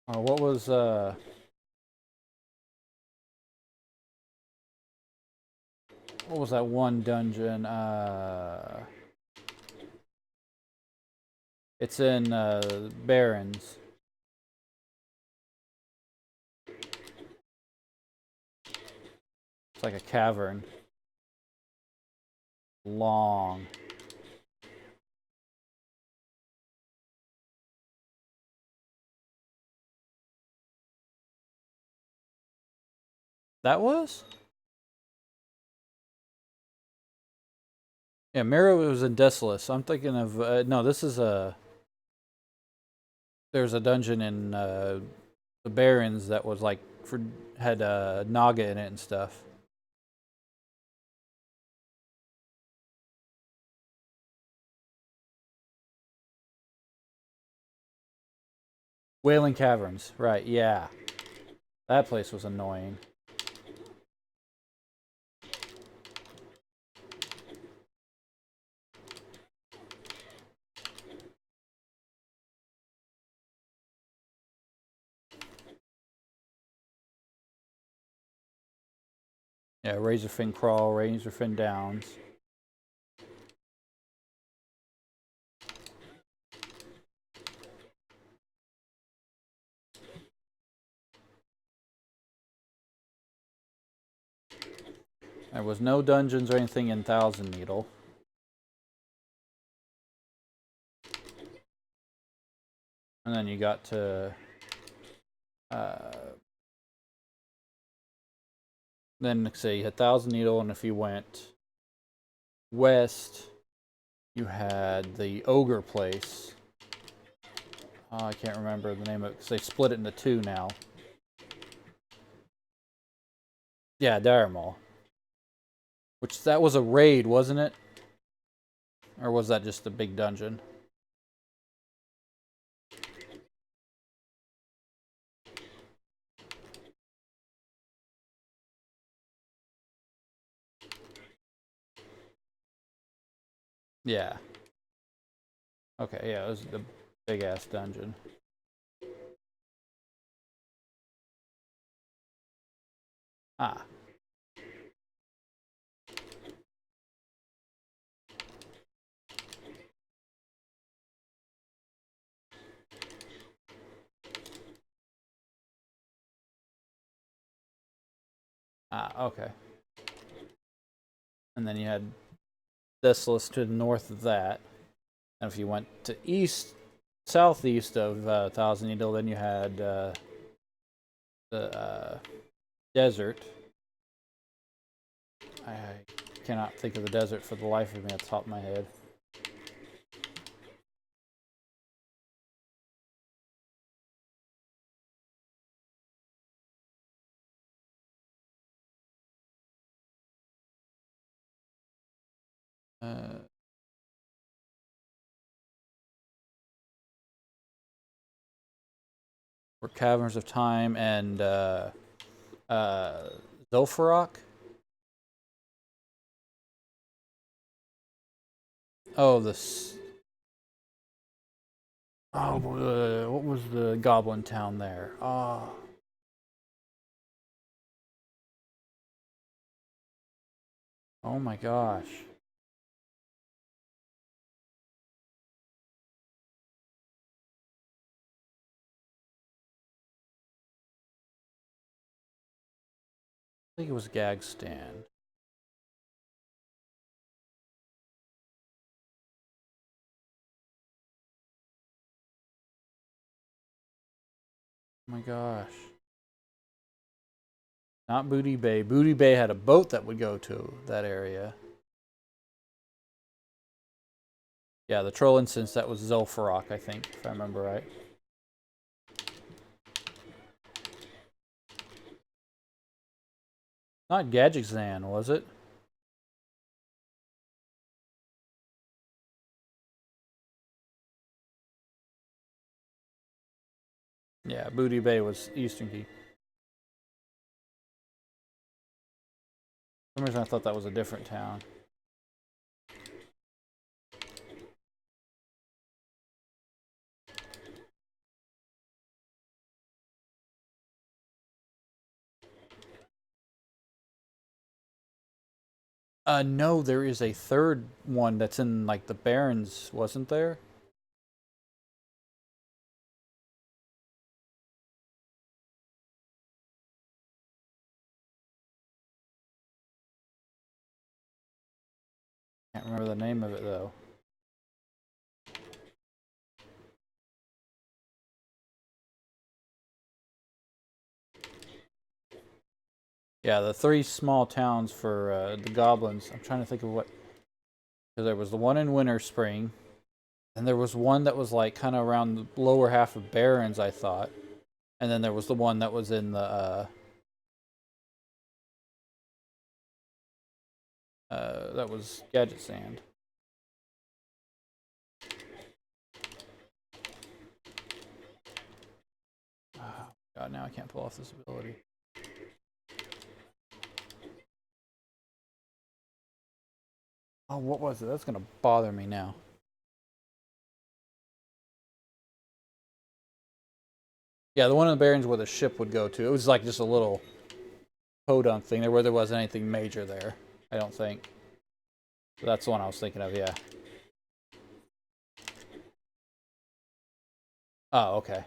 What was that one dungeon? It's in Barrens. It's like a cavern. Long. That was? Yeah, Mira was in Desolus. I'm thinking of no. This is a. There's a dungeon in the Barrens that was like for had Naga in it and stuff. Wailing Caverns, right? Yeah, that place was annoying. Yeah, Razorfin Crawl, Razorfin Downs. There was no dungeons or anything in Thousand Needle. And then you got to then say you had Thousand Needle, and if you went west, you had the Ogre place. Oh, I can't remember the name of it because they split it into two now. Yeah, Dire Maul. Which that was a raid, wasn't it? Or was that just a big dungeon? Yeah. Okay, yeah, it was the big ass dungeon. Ah. Ah, okay. And then you had Desolus to the north of that. And if you went to southeast of Thousand Needle, then you had the desert. I cannot think of the desert for the life of me at the top of my head. Uh, for Caverns of Time and Zul'Farrak. Oh, this. Oh, what was the Goblin town there? Oh my gosh. I think it was Gag Stand. Oh my gosh. Not Booty Bay. Booty Bay had a boat that would go to that area. Yeah, the Troll Instance, that was Zul'Farrak, I think, if I remember right. Not Gadgetzan, was it? Yeah, Booty Bay was Eastern Key. For some reason I thought that was a different town. No, there is a third one that's in like the Barrens, wasn't there? Can't remember the name of it though. Yeah, the 3 small towns for the goblins. I'm trying to think of what. Because there was the one in Winter Spring, and there was one that was like kind of around the lower half of Barrens, I thought, and then there was the one that was in the that was Gadget Sand. Oh, God, now I can't pull off this ability. Oh, what was it? That's gonna bother me now. Yeah, the one in the Barrens where the ship would go to. It was like just a little podunk thing there where there wasn't anything major there. I don't think. So that's the one I was thinking of. Yeah. Oh, okay.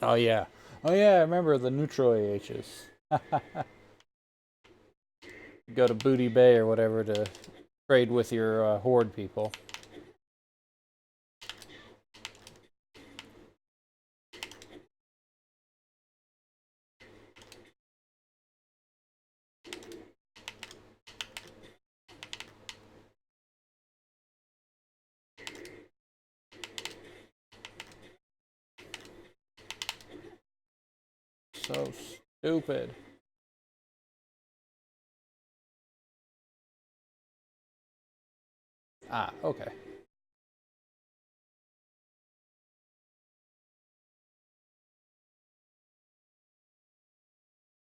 Oh yeah. Oh yeah. I remember the neutral AHs. Go to Booty Bay or whatever to trade with your horde people. So stupid. Ah, okay.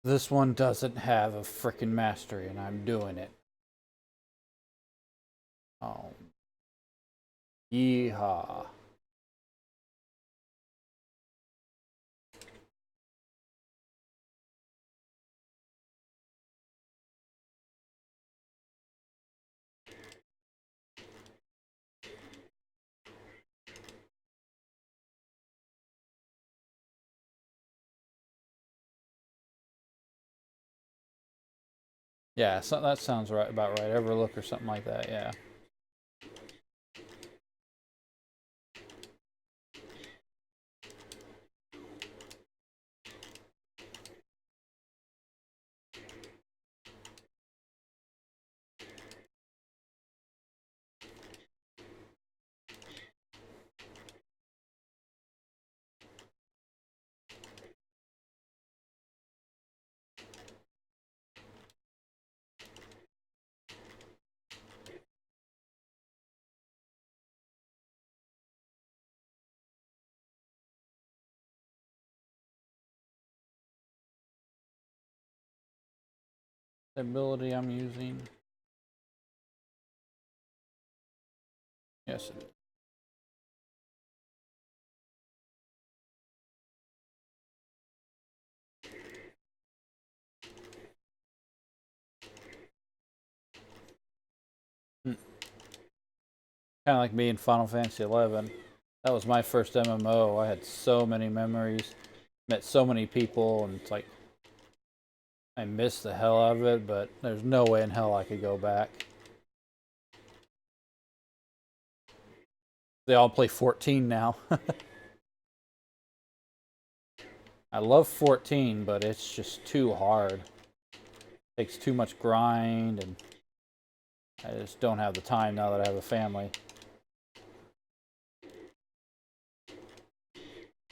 This one doesn't have a frickin' mastery, and I'm doing it. Oh, yeehaw. Yeah, so that sounds right about right. Overlook or something like that, yeah. The ability I'm using. Yes, it is. Hmm. Kind of like me in Final Fantasy 11. That was my first MMO. I had so many memories, met so many people, and it's like I missed the hell out of it, but there's no way in hell I could go back. They all play 14 now. I love 14, but it's just too hard. Takes too much grind, and I just don't have the time now that I have a family.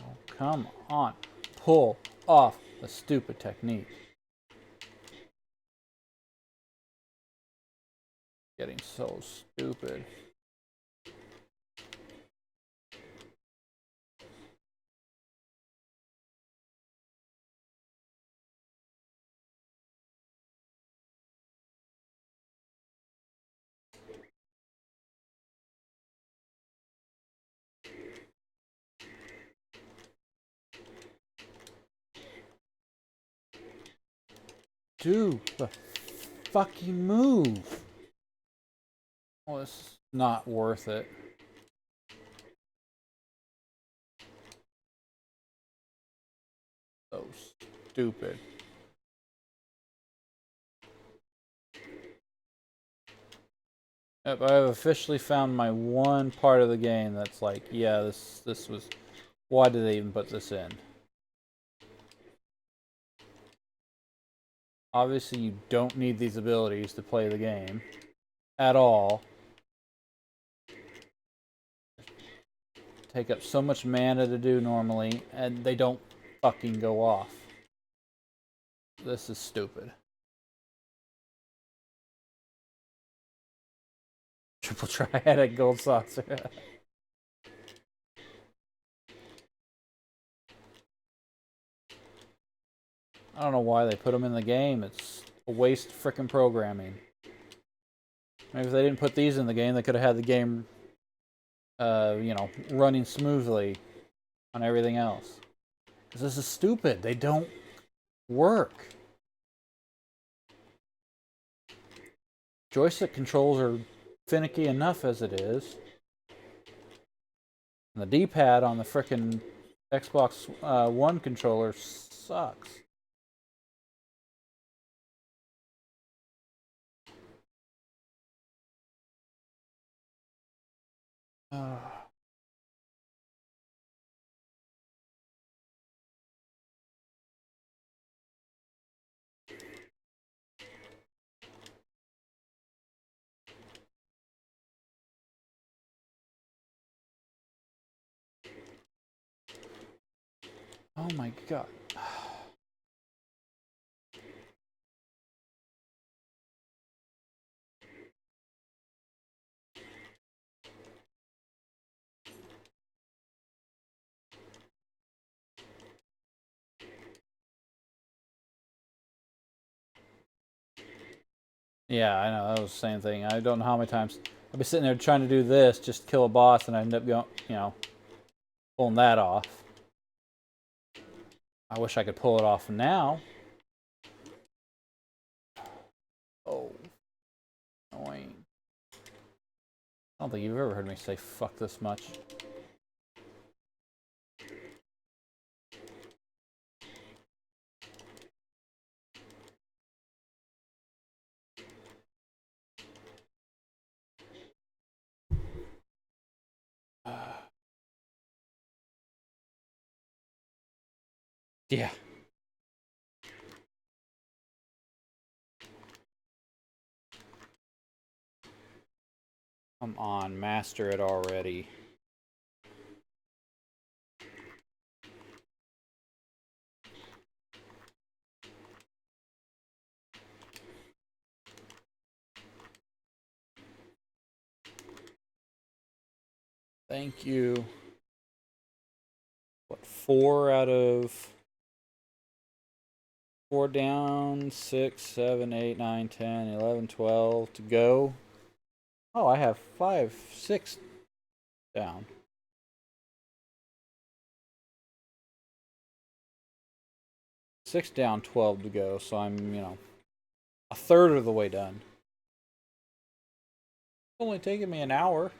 Oh, come on. Pull off a stupid technique. Getting so stupid. do the fucking move. Well, it's not worth it. So stupid. Yep, I've officially found my one part of the game that's like, yeah, this was... Why did they even put this in? Obviously, you don't need these abilities to play the game. At all. Take up so much mana to do normally, and they don't fucking go off. This is stupid. Triple triadic gold saucer. I don't know why they put them in the game. It's a waste of frickin' programming. Maybe if they didn't put these in the game, they could have had the game, you know, running smoothly on everything else. Because this is stupid. They don't work. Joystick controls are finicky enough as it is. And the D-pad on the frickin' Xbox One controller sucks. Oh my god. Yeah, I know, that was the same thing. I don't know how many times I've been sitting there trying to do this, just kill a boss, and I end up going, you know, pulling that off. I wish I could pull it off now. Oh. Annoying. I don't think you've ever heard me say fuck this much. Yeah. Come on, master it already. Thank you. What, 4 out of 4 down, 6, 7, 8, 9, 10, 11, 12 to go. Oh, I have 5, 6 down. 6 down, 12 to go, so I'm, you know, a third of the way done. It's only taken me an hour.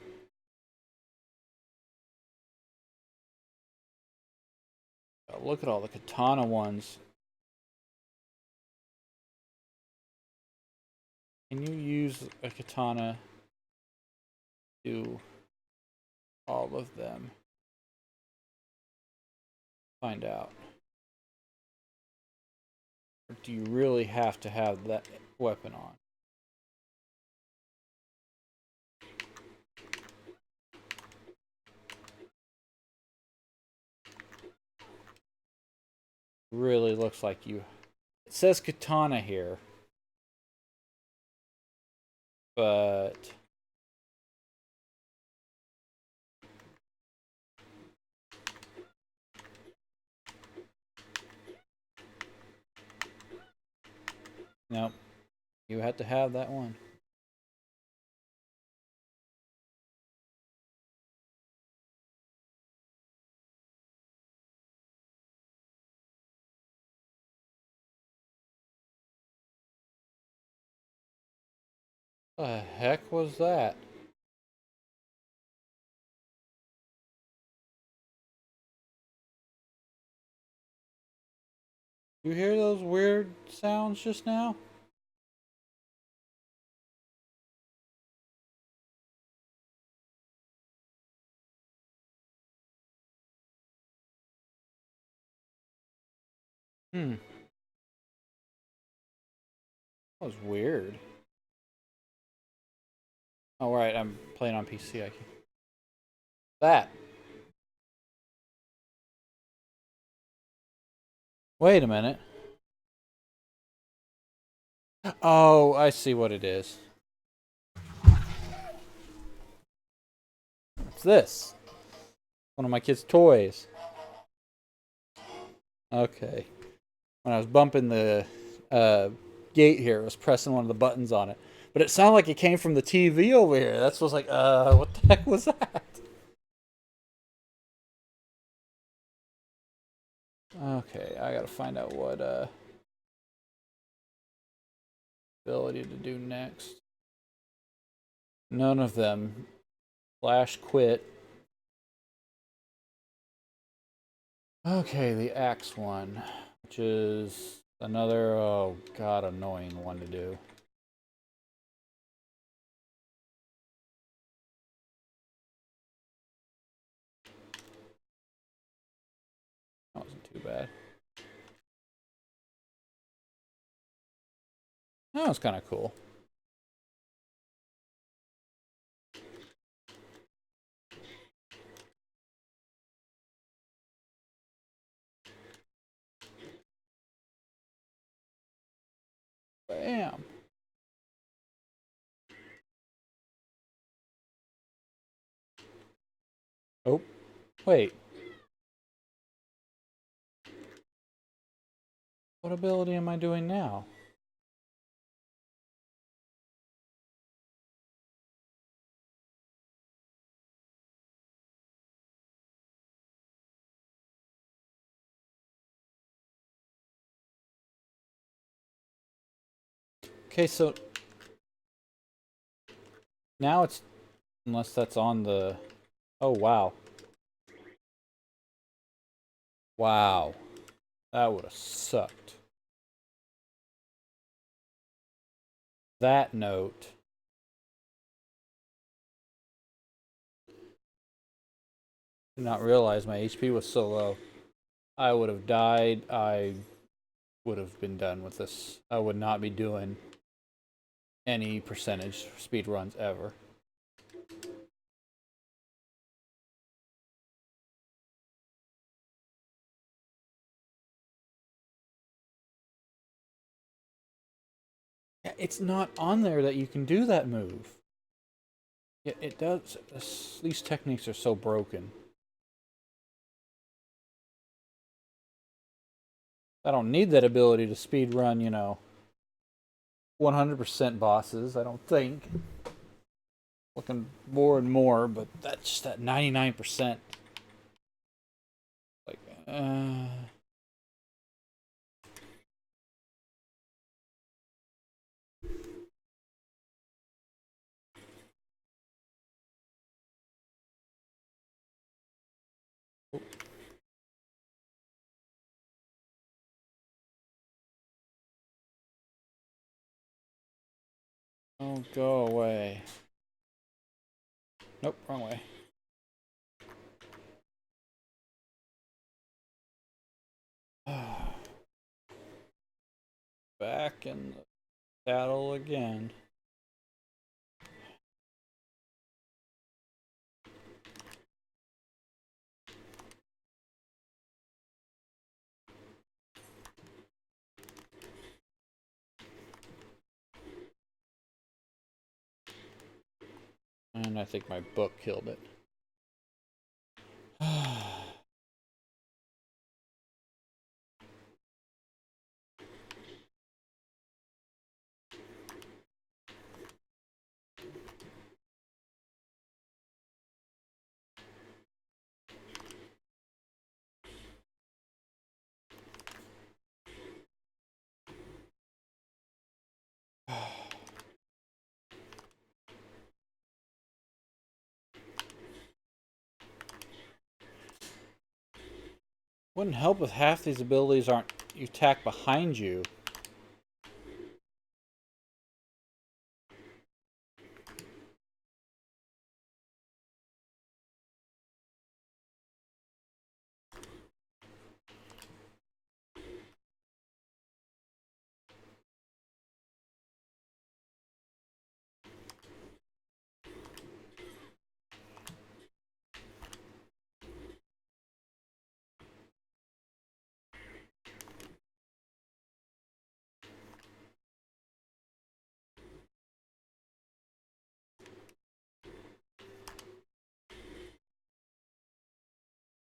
Oh, look at all the katana ones. Can you use a katana to all of them? Find out. Or do you really have to have that weapon on? Really looks like you. It says katana here, but nope. You had to have that one. The heck was that? You hear those weird sounds just now? Hmm. That was weird. Oh, right. I'm playing on PC. I can. That. Wait a minute. Oh, I see what it is. What's this? One of my kids' toys. Okay. When I was bumping the uh, gate here, I was pressing one of the buttons on it. But it sounded like it came from the TV over here. That's was like, what the heck was that? Okay, I gotta find out what ability to do next. None of them. Flash quit. Okay, the axe one, which is another, oh god, annoying one to do. That wasn't too bad. That was kind of cool. Bam. Oh, wait. What ability am I doing now? Okay, so now it's, unless that's on the, oh wow. Wow. That would have sucked. That note. Did not realize my HP was so low. I would have died. I would have been done with this. I would not be doing any percentage speed runs ever. It's not on there that you can do that move. Yeah, it does. These techniques are so broken. I don't need that ability to speed run, 100% bosses, I don't think. Looking more and more, but that's just that 99%. Like, oh, go away. Nope, wrong way. Back in the battle again. And I think my book killed it. Wouldn't help if half these abilities aren't you attack behind you.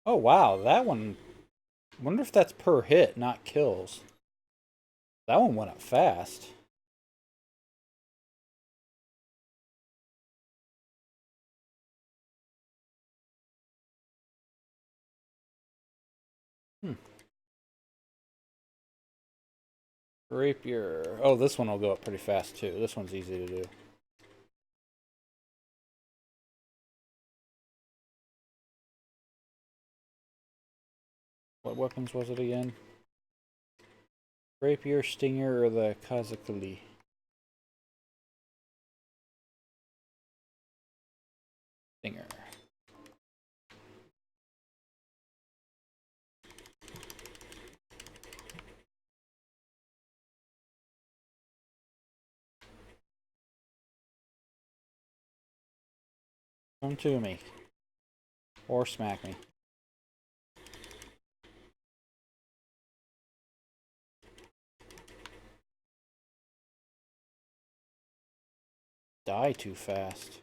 Oh wow, that one. Wonder if that's per hit, not kills. That one went up fast. Hmm. Rapier. Oh, this one will go up pretty fast too. This one's easy to do. What weapons was it again? Rapier, Stinger, or the Kazakali? Stinger. Come to me. Or smack me. Die too fast.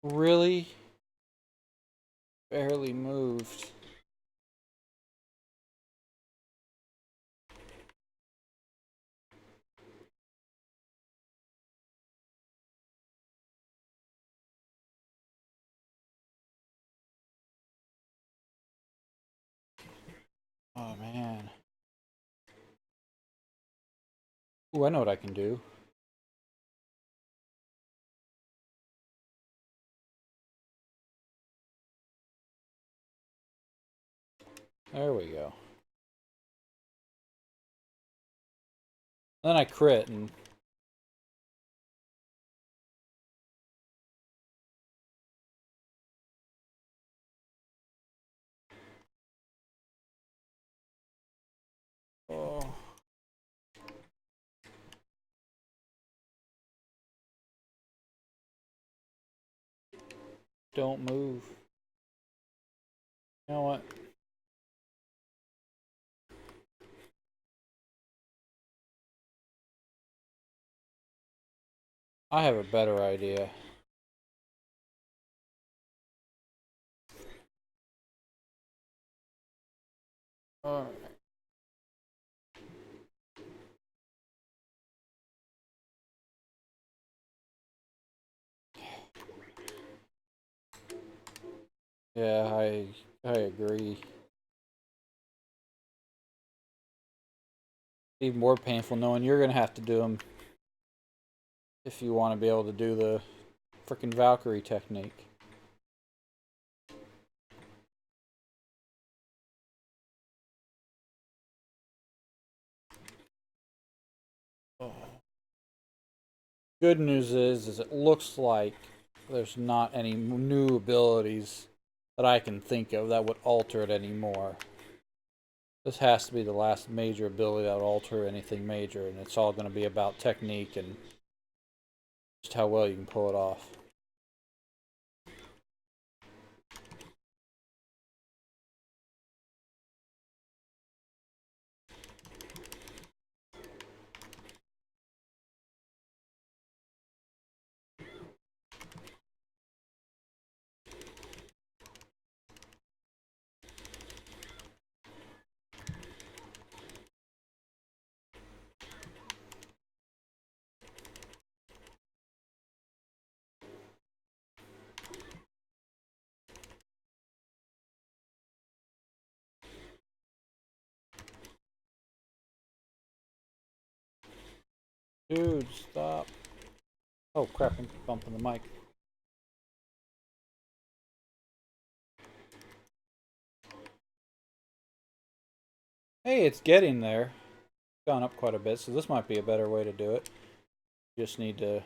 Really? Barely moved. Oh man. Ooh, I know what I can do. There we go. Then I crit and... Oh. Don't move. You know what? I have a better idea. Alright. Yeah, I agree. Even more painful knowing you're gonna have to do them if you want to be able to do the frickin' Valkyrie technique. Oh. Good news is it looks like there's not any new abilities that I can think of that would alter it anymore. This has to be the last major ability that would alter anything major, and it's all going to be about technique and just how well you can pull it off. Dude, stop. Oh crap, I'm bumping the mic. Hey, it's getting there. It's gone up quite a bit, so this might be a better way to do it. Just need to...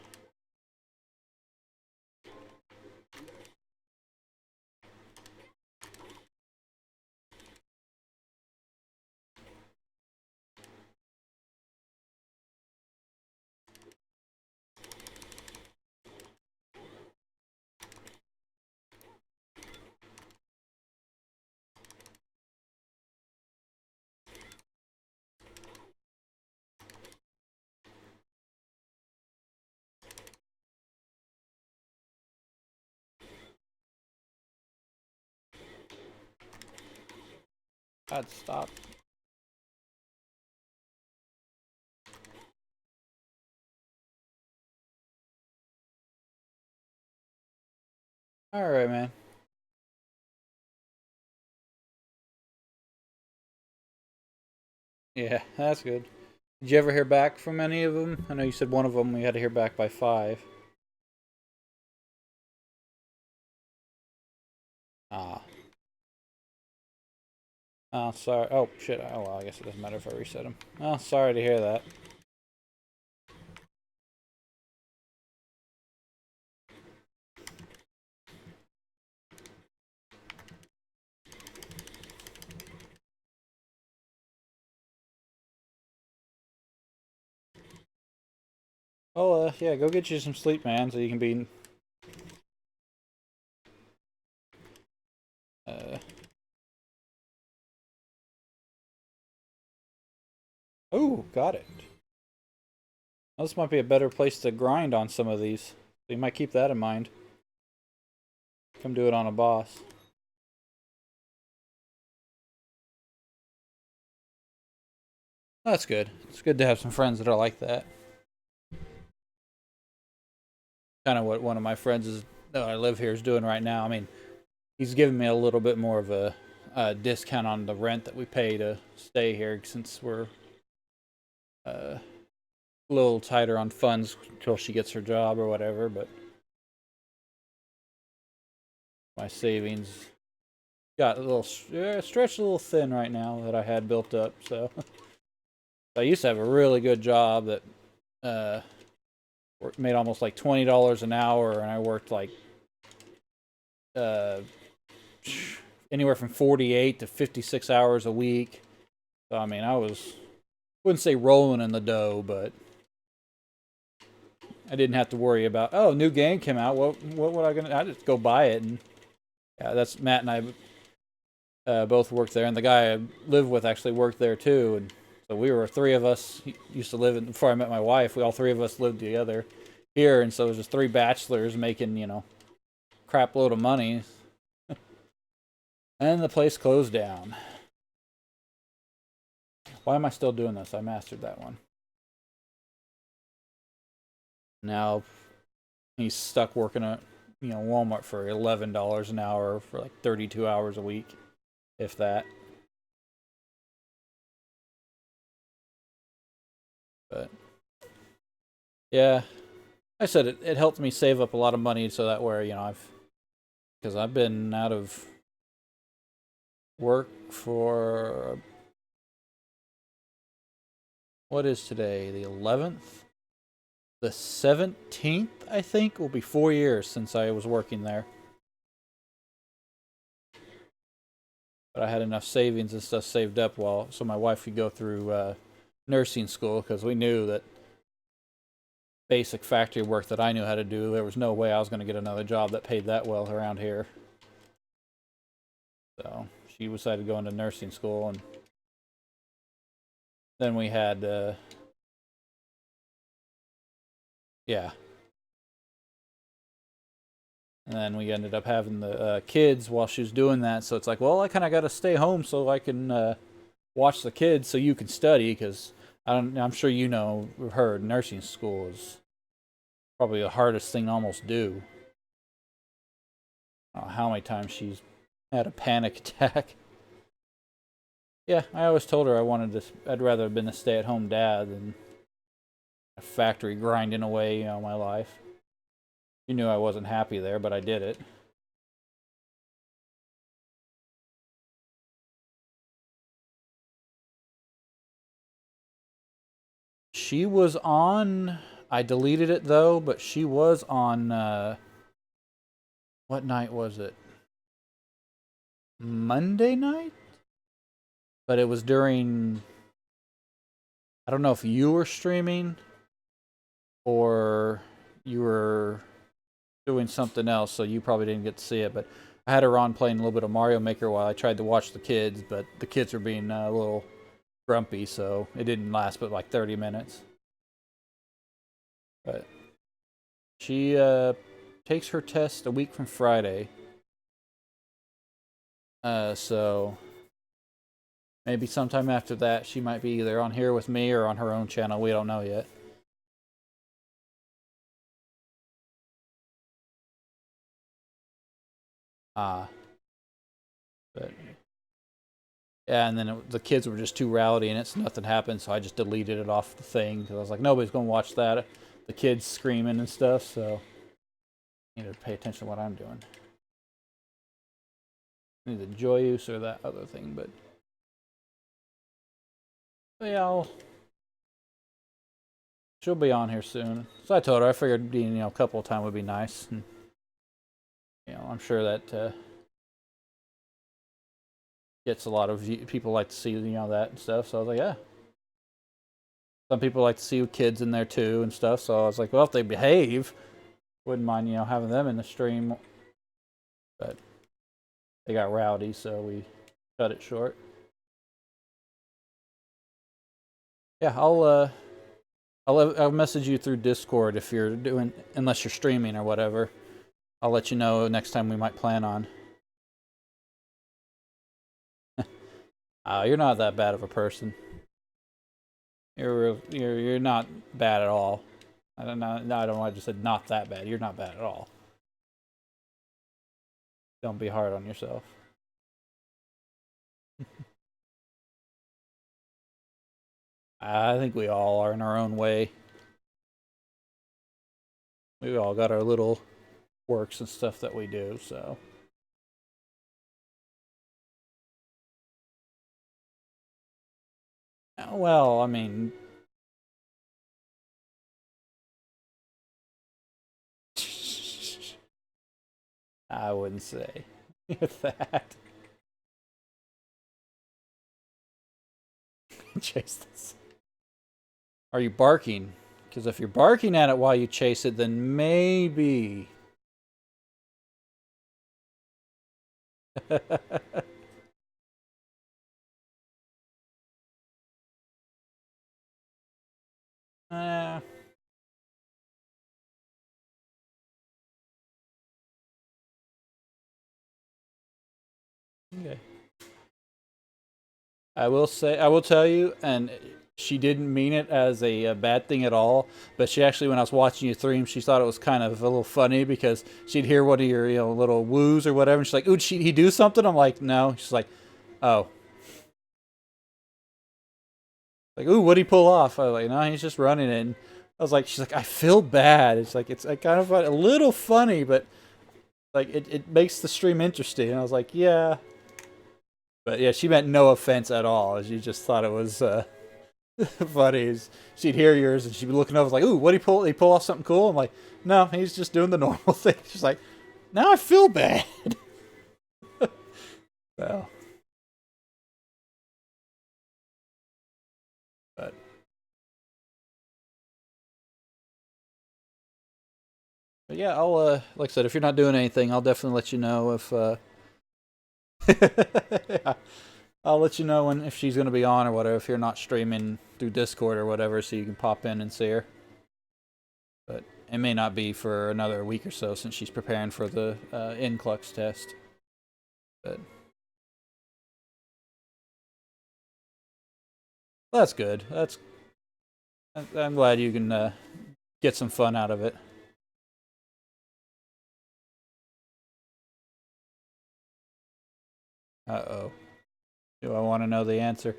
God, stop. Alright, man. Yeah, that's good. Did you ever hear back from any of them? I know you said one of them we had to hear back by 5. Ah. Oh, sorry. Oh, shit. Oh, well, I guess it doesn't matter if I reset them. Oh, sorry to hear that. Oh, yeah, go get you some sleep, man, so you can be... Uh... Oh, got it. Well, this might be a better place to grind on some of these. So you might keep that in mind. Come do it on a boss. That's good. It's good to have some friends that are like that. Kind of what one of my friends is that I live here is doing right now. I mean, he's giving me a little bit more of a discount on the rent that we pay to stay here since we're a little tighter on funds until she gets her job or whatever. But my savings got a little stretched a little thin right now that I had built up. So I used to have a really good job that made almost like $20 an hour, and I worked like uh, anywhere from 48 to 56 hours a week. So I mean, wouldn't say rolling in the dough, but I didn't have to worry about, oh, new game came out. What would I gonna? I just go buy it, and yeah, that's Matt and I both worked there, and the guy I lived with actually worked there too, and so we were 3 of us used to live in, before I met my wife. We all 3 of us lived together here, and so it was just 3 bachelors making crap load of money, and the place closed down. Why am I still doing this? I mastered that one. Now he's stuck working at Walmart for $11 an hour for like 32 hours a week, if that. But yeah, I said it helped me save up a lot of money so that way because I've been out of work for, what is today, the 11th? The 17th, I think, will be 4 years since I was working there. But I had enough savings and stuff saved up so my wife could go through nursing school, because we knew that basic factory work that I knew how to do, there was no way I was going to get another job that paid that well around here. So she decided to go into nursing school, and then we had, yeah. And then we ended up having the kids while she was doing that. So it's like, well, I kind of got to stay home so I can watch the kids so you can study, because I'm sure her nursing school is probably the hardest thing to almost do. I don't know how many times she's had a panic attack. Yeah, I always told her I'd rather have been a stay-at-home dad than a factory grinding away, you know, my life. You knew I wasn't happy there, but I did it. She was on. I deleted it though, but she was on. What night was it? Monday night? But it was during. I don't know if you were streaming or you were doing something else, so you probably didn't get to see it. But I had her on playing a little bit of Mario Maker while I tried to watch the kids, but the kids were being a little grumpy, so it didn't last but like 30 minutes. But she takes her test a week from Friday. So maybe sometime after that, she might be either on here with me or on her own channel. We don't know yet. Ah, but yeah, and then the kids were just too rowdy and it's nothing happened, so I just deleted it off the thing because I was like, nobody's gonna watch that. The kids screaming and stuff, so I need to pay attention to what I'm doing. Either Joyous or that other thing, but yeah, she'll be on here soon. So I told her I figured being a couple of time would be nice, and I'm sure that gets a lot of people like to see that and stuff. So I was like, yeah. Some people like to see kids in there too and stuff. So I was like, well, if they behave, wouldn't mind having them in the stream. But they got rowdy, so we cut it short. Yeah, I'll message you through Discord if you're unless you're streaming or whatever. I'll let you know next time we might plan on. You're not that bad of a person. You're not bad at all. I don't know. No, I don't know. I just said not that bad. You're not bad at all. Don't be hard on yourself. I think we all are in our own way. We all got our little works and stuff that we do, so. Well, I mean, I wouldn't say that. Chase this. Are you barking? Because if you're barking at it while you chase it, then maybe. uh, okay. I will tell you, and she didn't mean it as a bad thing at all. But she actually, when I was watching you stream, she thought it was kind of a little funny because she'd hear one of your little woos or whatever, and she's like, "Ooh, did he do something?" I'm like, "No." She's like, "Oh." Like, "Ooh, what'd he pull off?" I was like, "No, he's just running it." And I was like, "She's like, I feel bad." It's like kind of a little funny, but like it makes the stream interesting. And I was like, "Yeah." But yeah, she meant no offense at all. She just thought it was funny. She'd hear yours and she'd be looking over like, "Ooh, what did he pull? Did he pull off something cool?" I'm like, "No, he's just doing the normal thing." She's like, "Now I feel bad." Well, but yeah, I'll like I said, if you're not doing anything, I'll definitely let you know if yeah. I'll let you know if she's gonna be on or whatever. If you're not streaming through Discord or whatever, so you can pop in and see her. But it may not be for another week or so since she's preparing for the NCLEX test. But that's good. I'm glad you can get some fun out of it. Uh-oh. Do I want to know the answer?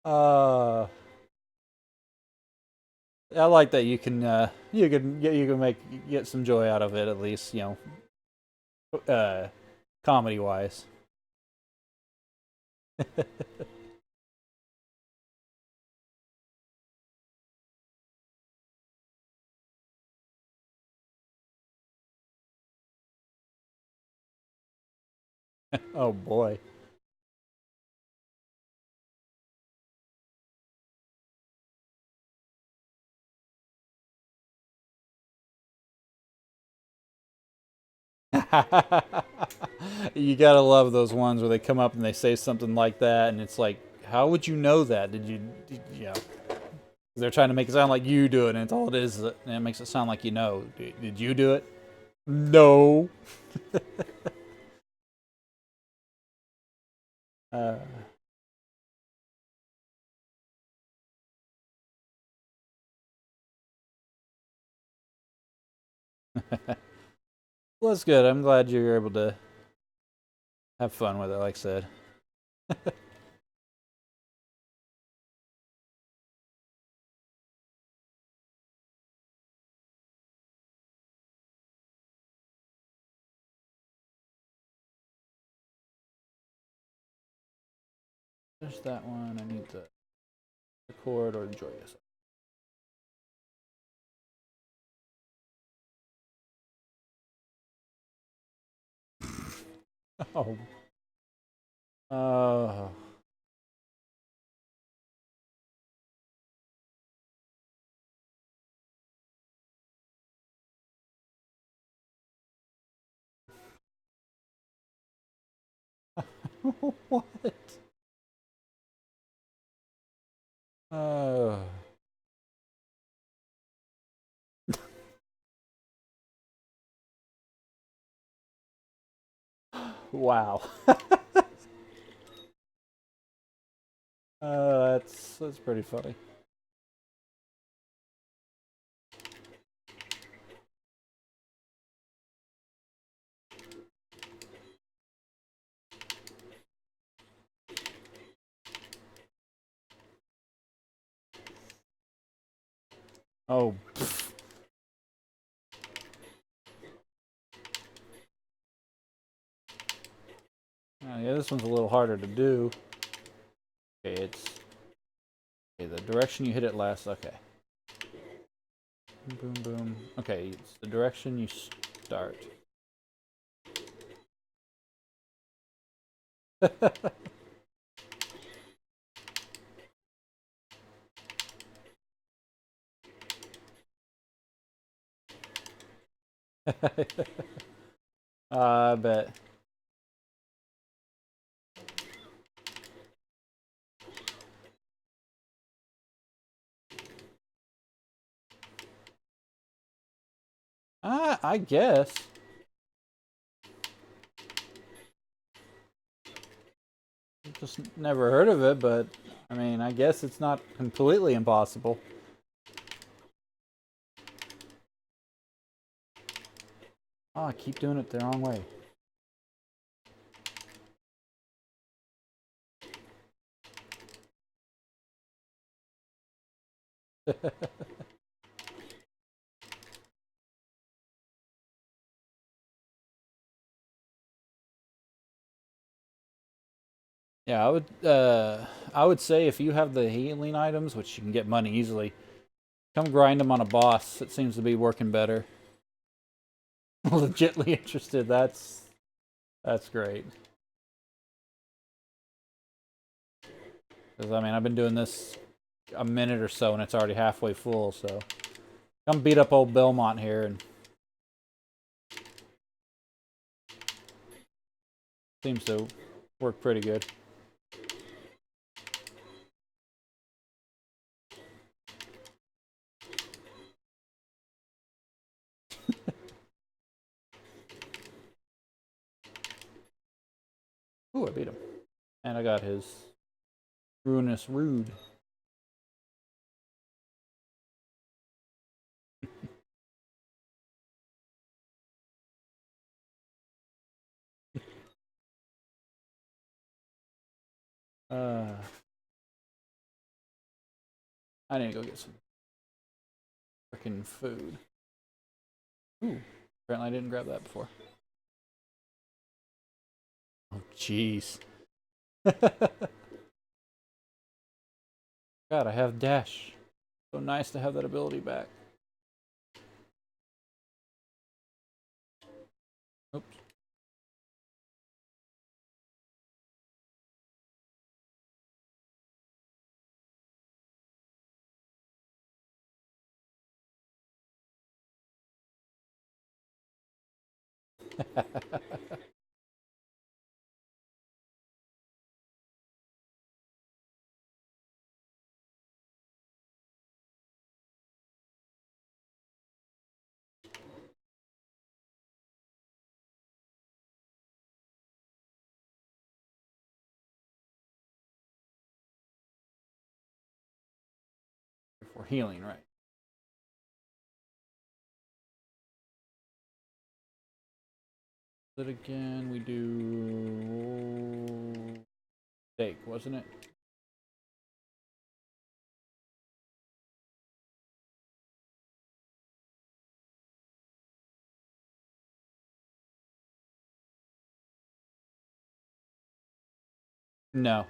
Uh, I like that you can get some joy out of it at least, comedy wise. Oh boy. You gotta love those ones where they come up and they say something like that, and it's like, how would you know that? They're trying to make it sound like you do it, and it's all it is, and it makes it sound like you know. Did you do it? No. uh, well, that's good. I'm glad you're able to have fun with it, like I said. There's that one. I need to record or enjoy yourself. Oh. Uh, what? Uh, wow. That's pretty funny. Oh. Yeah, this one's a little harder to do. Okay, it's okay. The direction you hit it last. Okay. Boom, boom. Okay, it's the direction you start. I bet. I guess. Just never heard of it, but I mean, I guess it's not completely impossible. Oh, I keep doing it the wrong way. Yeah, I would say if you have the healing items, which you can get money easily, come grind them on a boss. It seems to be working better. Legitly interested. That's great. Because I mean, I've been doing this a minute or so, and it's already halfway full. So come beat up old Belmont here, and seems to work pretty good. Ooh, I beat him, and I got his ruinous rude. Uh, I need to go get some freaking food. Ooh, apparently I didn't grab that before. Oh, jeez. God, I have dash. So nice to have that ability back. Oops. For healing, right? But again, we do steak, wasn't it? No,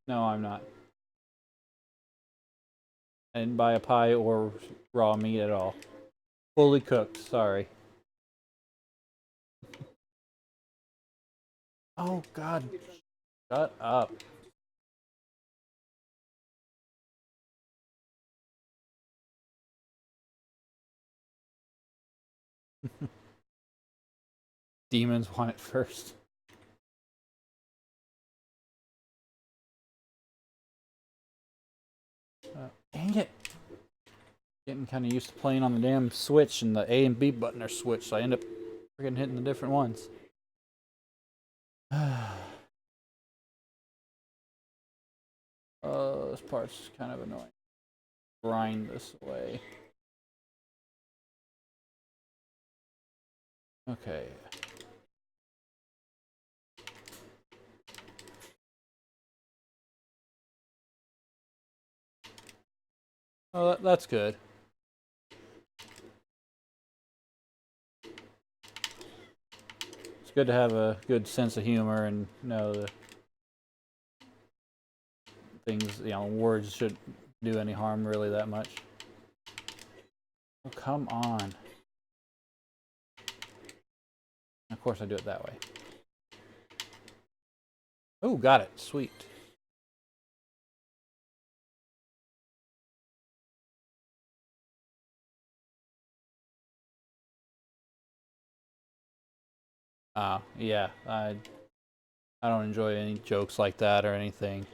no, I'm not. I didn't buy a pie or raw meat at all. Fully cooked, sorry. Oh, God. Shut up. Demons want it first. Dang it. Getting kind of used to playing on the damn Switch, and the A and B button are switched, so I end up freaking hitting the different ones. This part's kind of annoying. Grind this way. Okay. Oh, that's good. It's good to have a good sense of humor and know the things, words shouldn't do any harm really that much. Oh, come on. Of course I do it that way. Oh, got it. Sweet. Yeah. I don't enjoy any jokes like that or anything.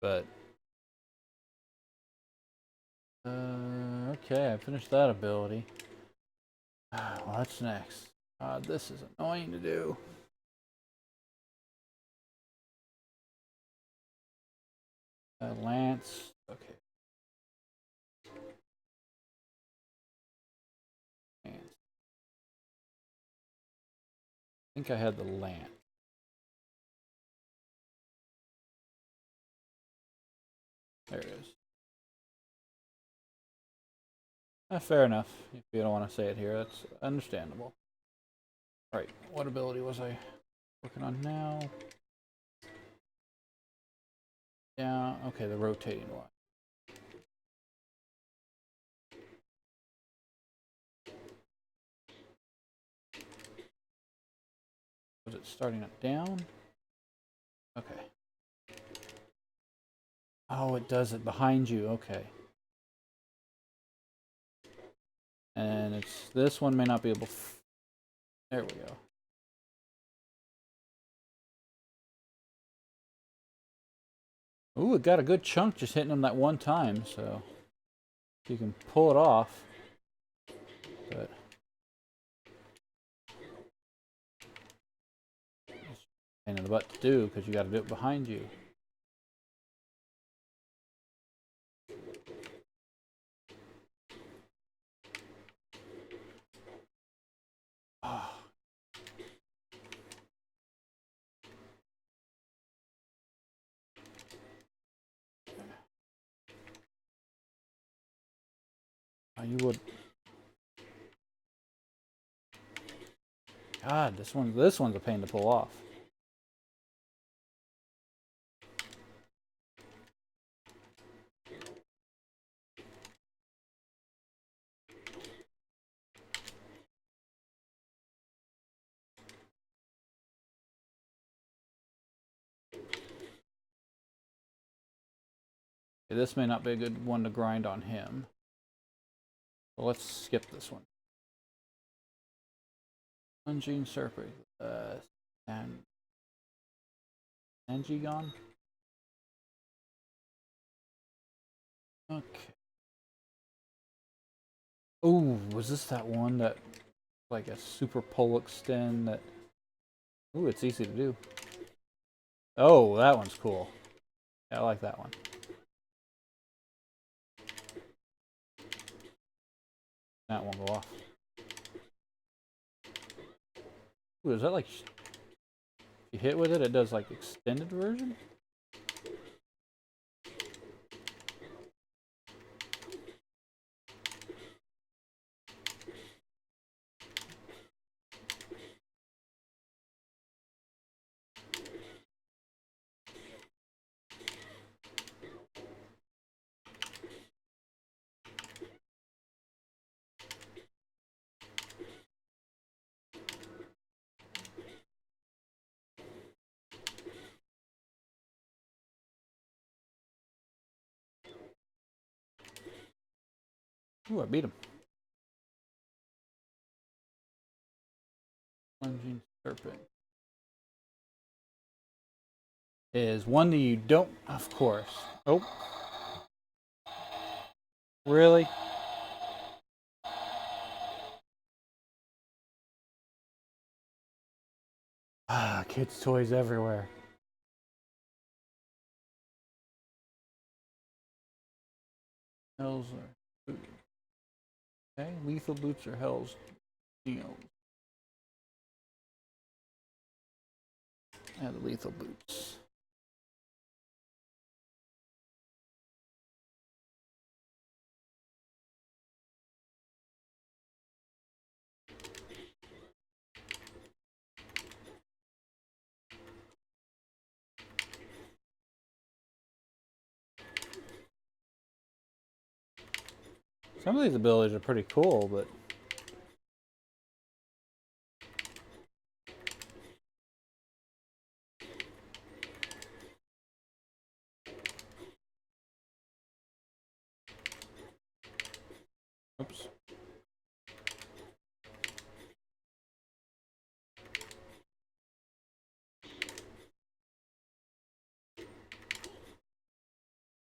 But okay, I finished that ability. What's next? This is annoying to do. Lance. Okay. Lance. I think I had the lance. There it is. Fair enough. If you don't want to say it here, that's understandable. Alright, what ability was I working on now? Yeah, okay, the rotating one. Was it starting it down? Okay. Oh, it does it behind you. Okay. And it's this one may not be able. There we go. Ooh, it got a good chunk just hitting him that one time, so you can pull it off. But it's a pain in the butt to do because you got to do it behind you. Oh. you would. God, this one's a pain to pull off. Okay, this may not be a good one to grind on him. So let's skip this one. Plunging Serpent. And Angigon? Okay. Ooh, was this that one that like a super pole extend that... Ooh, it's easy to do. Oh, that one's cool. Yeah, I like that one. That won't go off. Ooh, is that like... If you hit with it, it does like extended version? Ooh, I beat him. Plunging Serpent. Is one that you don't... Of course. Oh. Really? Ah, kids' toys everywhere. Hell's are... Okay, lethal boots or Hell's deals. Yeah, the lethal boots. Some of these abilities are pretty cool, but... Oops.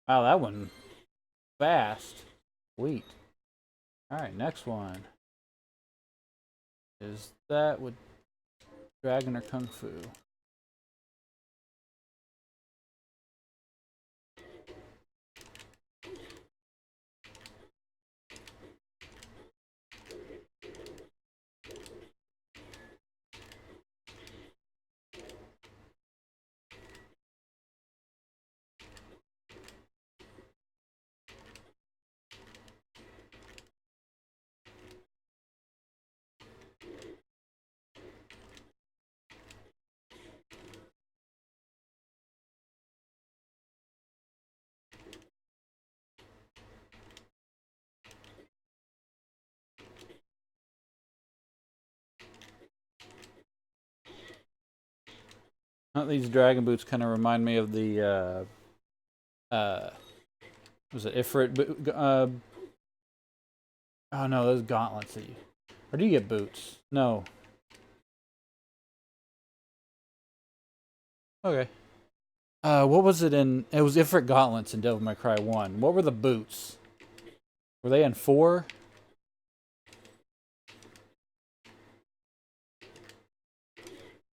Wow, that one fast. Sweet. Alright, next one. Is that with Dragon or Kung Fu? These dragon boots kind of remind me of the was it Ifrit? Oh no, those gauntlets that you... Or do you get boots? No. Okay. What was it in... It was Ifrit gauntlets in Devil May Cry 1. What were the boots? Were they in 4?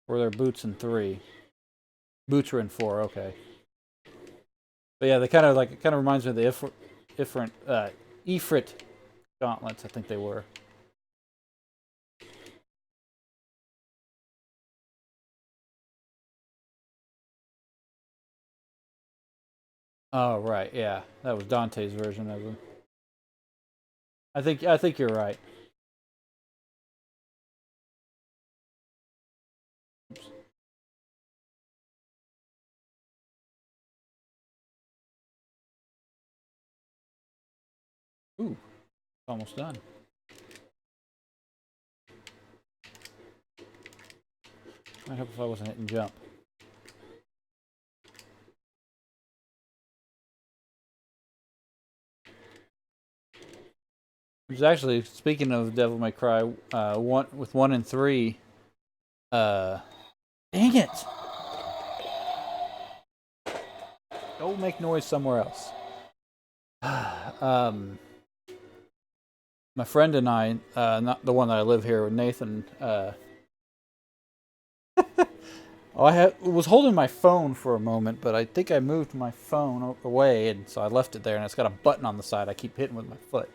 Or were there boots in 3? Boots were in 4, okay. But yeah, they kind of like... It kind of reminds me of the Ifrit gauntlets, I think they were. Oh, right, yeah. That was Dante's version of them. I think you're right. Ooh, almost done. I hope if I wasn't hitting jump. There's actually, speaking of Devil May Cry, one with 1 and 3. Uh, Dang it! Go make noise somewhere else. My friend and I, not the one that I live here with, Nathan. Was holding my phone for a moment, but I think I moved my phone away, and so I left it there, and it's got a button on the side. I keep hitting with my foot.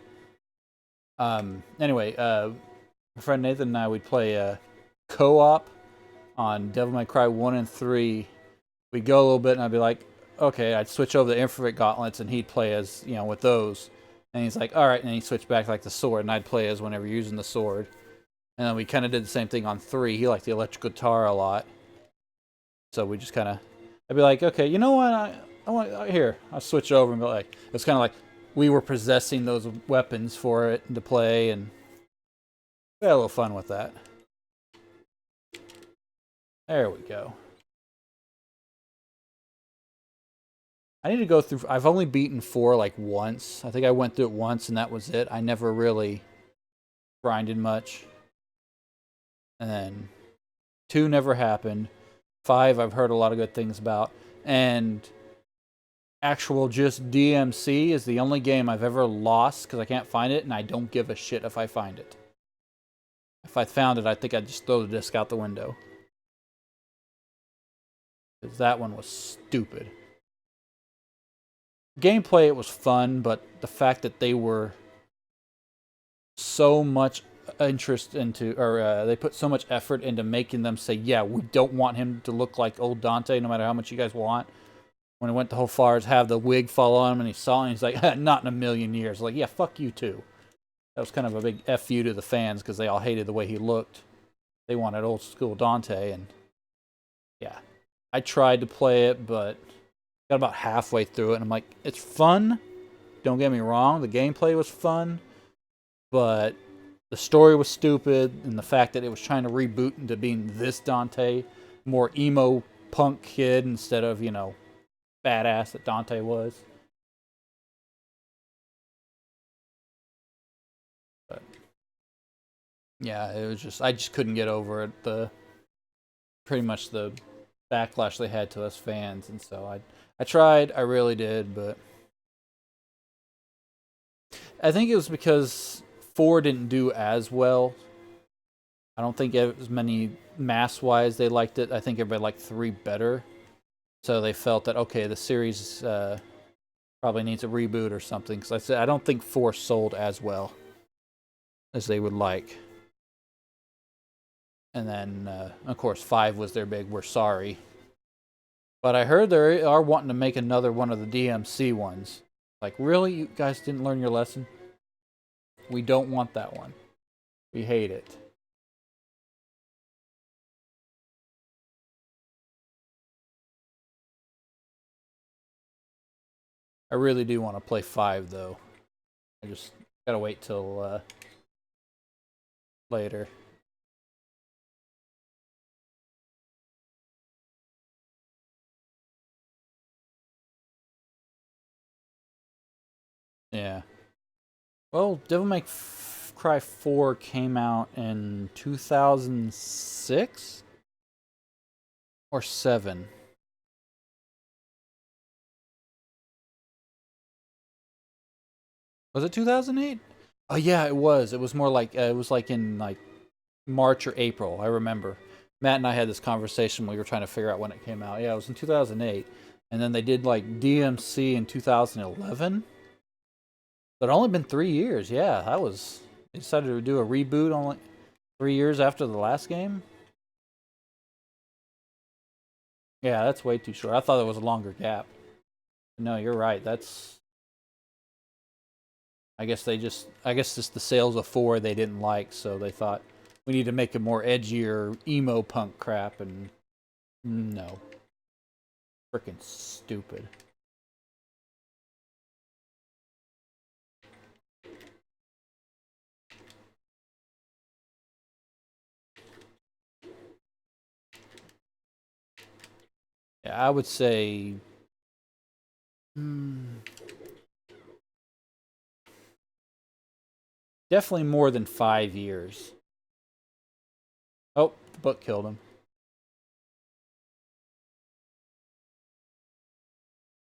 Anyway, my friend Nathan and I would play co-op on Devil May Cry 1 and 3. We'd go a little bit, and I'd be like, okay, I'd switch over the infrared gauntlets, and he'd play as, with those. And he's like, all right, and then he'd switch back like the sword, and I'd play as whenever using the sword. And then we kind of did the same thing on 3. He liked the electric guitar a lot. So we just kind of, I'd be like, okay, you know what? I want here. I'll switch over and be like, it's kind of like we were possessing those weapons for it to play, and we had a little fun with that. There we go. I need to go through. I've only beaten 4 like once. I think I went through it once, and that was it. I never really grinded much. And then 2 never happened. 5 I've heard a lot of good things about, and actual just DMC is the only game I've ever lost because I can't find it, and I don't give a shit if I find it. If I found it, I think I'd just throw the disc out the window. Because that one was stupid. Gameplay, it was fun, but the fact that they were so much interest into, or they put so much effort into making them say, yeah, we don't want him to look like old Dante, no matter how much you guys want. When it went the whole far as have the wig fall on him, and he saw it, and he's like, not in a million years. Like, yeah, fuck you too. That was kind of a big F you to the fans because they all hated the way he looked. They wanted old school Dante, and yeah. I tried to play it, but got about halfway through it, and I'm like, it's fun. Don't get me wrong, the gameplay was fun, but the story was stupid, and the fact that it was trying to reboot into being this Dante, more emo punk kid instead of, badass that Dante was. But yeah, it was just I just couldn't get over it. Pretty much the backlash they had to us fans, and so I tried, I really did, but I think it was because 4 didn't do as well. I don't think as many mass wise they liked it. I think everybody liked 3 better. So they felt that, okay, the series probably needs a reboot or something. Because I said I don't think 4 sold as well as they would like. And then, of course, 5 was their big, we're sorry. But I heard they are wanting to make another one of the DMC ones. Like, really? You guys didn't learn your lesson? We don't want that one. We hate it. I really do want to play 5, though. I just gotta wait till later. Yeah. Well, Devil May Cry 4 came out in 2006 or 7. Was it 2008? Oh yeah, it was. It was more like it was like in like March or April. I remember. Matt and I had this conversation. We were trying to figure out when it came out. Yeah, it was in 2008, and then they did like DMC in 2011. But it only been 3 years. Yeah, that was. They decided to do a reboot only 3 years after the last game. Yeah, that's way too short. I thought it was a longer gap. No, you're right. That's I guess just the sales of 4 they didn't like, so they thought we need to make a more edgier emo punk crap, and no. Freaking stupid. Yeah, I would say definitely more than 5 years. Oh, the book killed him.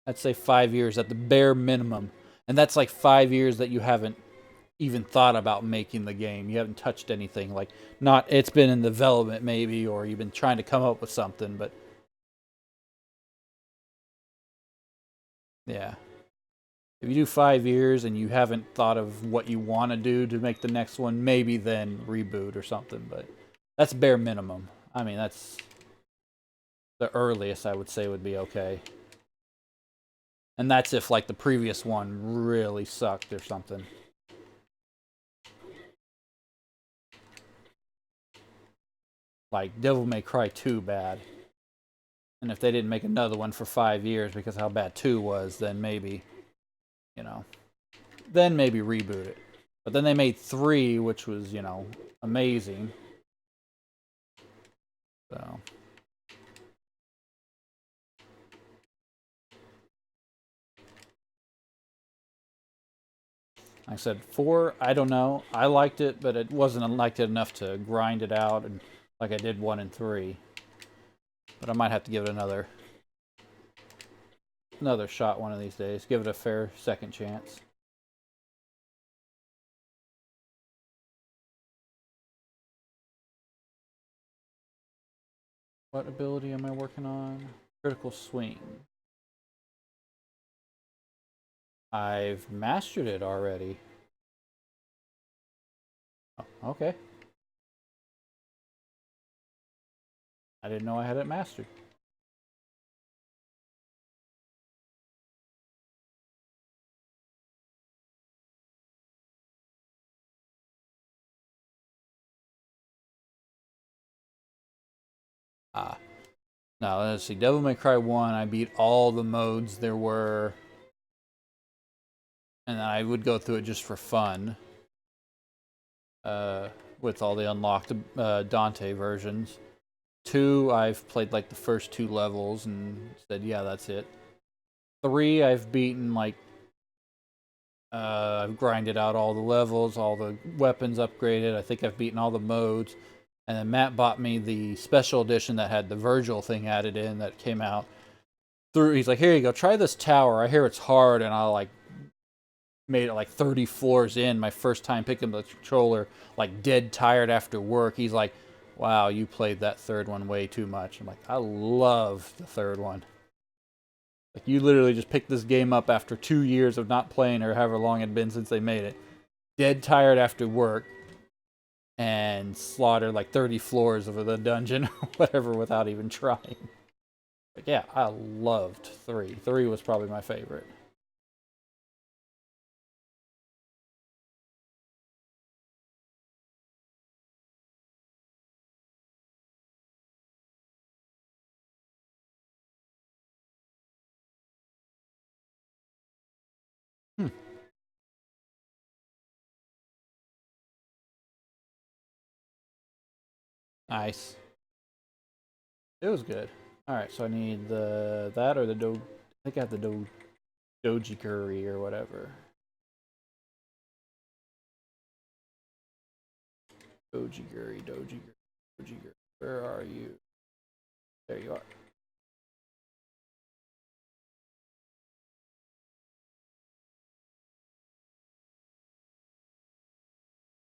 I'd say 5 years at the bare minimum. And that's like 5 years that you haven't even thought about making the game. You haven't touched anything. Like, not, it's been in development maybe, or you've been trying to come up with something, but yeah. If you do 5 years and you haven't thought of what you want to do to make the next one, maybe then reboot or something, but that's bare minimum. I mean, that's the earliest I would say would be okay. And that's if, like, the previous one really sucked or something. Like, Devil May Cry 2 bad. And if they didn't make another one for 5 years because how bad 2 was, then maybe, you know, then maybe reboot it. But then they made 3, which was, you know, amazing. So. Like I said, 4, I don't know. I liked it, but it wasn't liked it enough to grind it out and like I did 1 and 3. But I might have to give it another shot one of these days. Give it a fair second chance. What ability am I working on? Critical swing. I've mastered it already. Oh, okay. I didn't know I had it mastered. Ah. Now, let's see. Devil May Cry 1, I beat all the modes there were. And I would go through it just for fun. With all the unlocked Dante versions. 2, I've played like the first 2 levels and said, yeah, that's it. 3, I've beaten like I've grinded out all the levels, all the weapons upgraded. I think I've beaten all the modes. And then Matt bought me the special edition that had the Virgil thing added in that came out. He's like, here you go, try this tower. I hear it's hard, and I like made it like 30 floors in my first time picking the controller, like dead tired after work. He's like, wow, you played that third one way too much. I'm like, I love the third one. Like, you literally just picked this game up after 2 years of not playing, or however long it had been since they made it. Dead tired after work, and slaughtered like 30 floors of the dungeon or whatever without even trying. But yeah, I loved 3. 3 was probably my favorite. Hmm. Nice. It was good. All right, so I need that or the I think I have the doji curry or whatever. Doji curry, doji curry, doji curry. Where are you? There you are.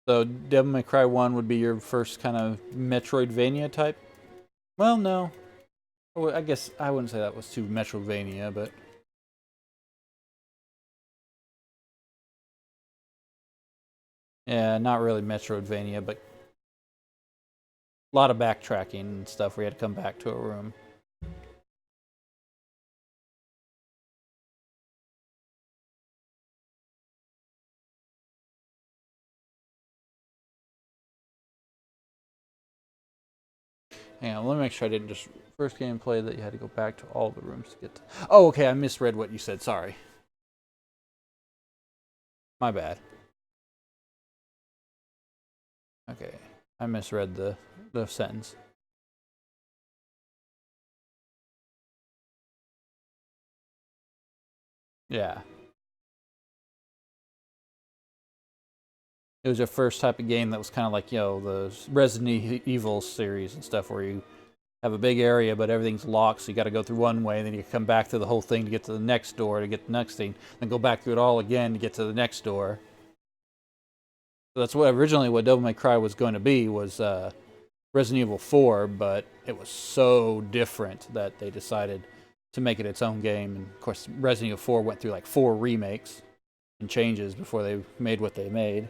So Devil May Cry 1 would be your first kind of Metroidvania type? Well, no. I guess I wouldn't say that was too Metroidvania, but yeah, not really Metroidvania, but a lot of backtracking and stuff where you had to come back to a room. Hang on, let me make sure I didn't just... First gameplay that you had to go back to all the rooms to get to... Oh, okay, I misread what you said, sorry. My bad. Okay, I misread the sentence. Yeah. It was your first type of game that was kind of like, you know, the Resident Evil series and stuff where you have a big area, but everything's locked, so you got to go through one way, and then you come back through the whole thing to get to the next door, to get the next thing, then go back through it all again to get to the next door. So that's what originally what Devil May Cry was going to be, was Resident Evil 4, but it was so different that they decided to make it its own game. And of course, Resident Evil 4 went through like 4 remakes and changes before they made what they made.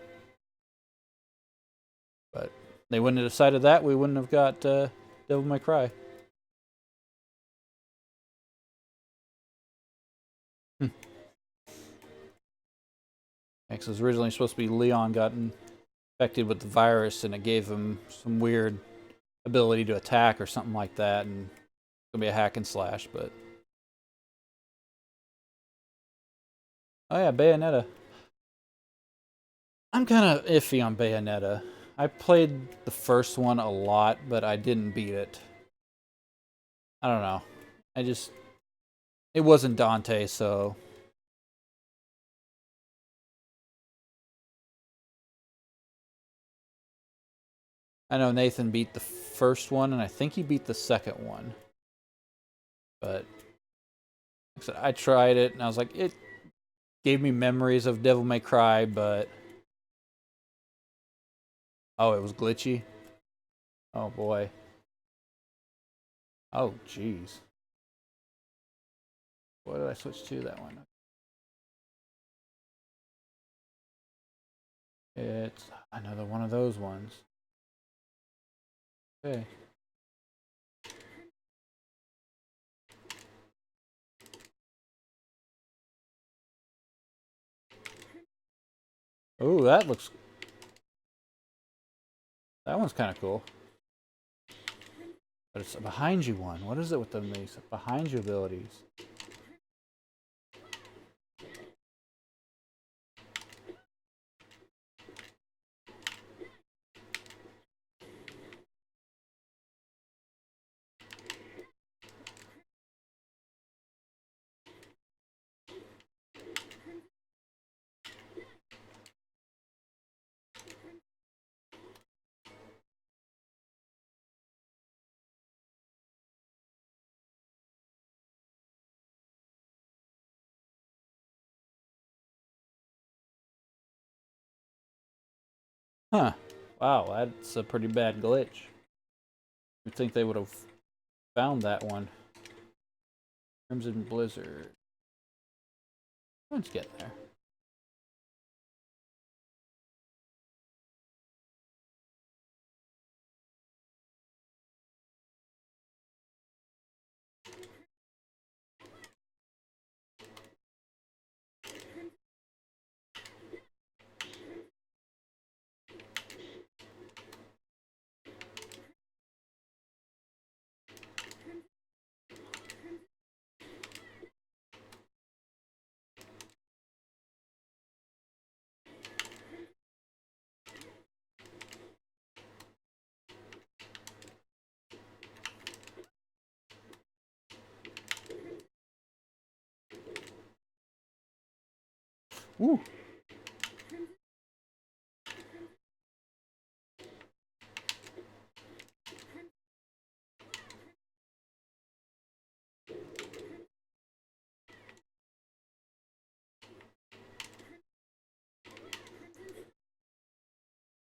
But they wouldn't have decided that, we wouldn't have got Devil May Cry. Because it was originally supposed to be Leon got infected with the virus, and it gave him some weird ability to attack or something like that, and it's gonna be a hack and slash. But oh yeah, Bayonetta. I'm kind of iffy on Bayonetta. I played the first one a lot, but I didn't beat it. I don't know. It wasn't Dante, so. I know Nathan beat the first one, and I think he beat the second one. But like I said, I tried it, and I was like, it gave me memories of Devil May Cry, but oh, it was glitchy. Oh boy. Oh jeez. What did I switch to that one? It's another one of those ones. Okay. Ooh, that one's kind of cool. But it's a behind you one. What is it with these behind you abilities? Huh. Wow, that's a pretty bad glitch. You'd think they would have found that one. Crimson Blizzard. Let's get there. Woo.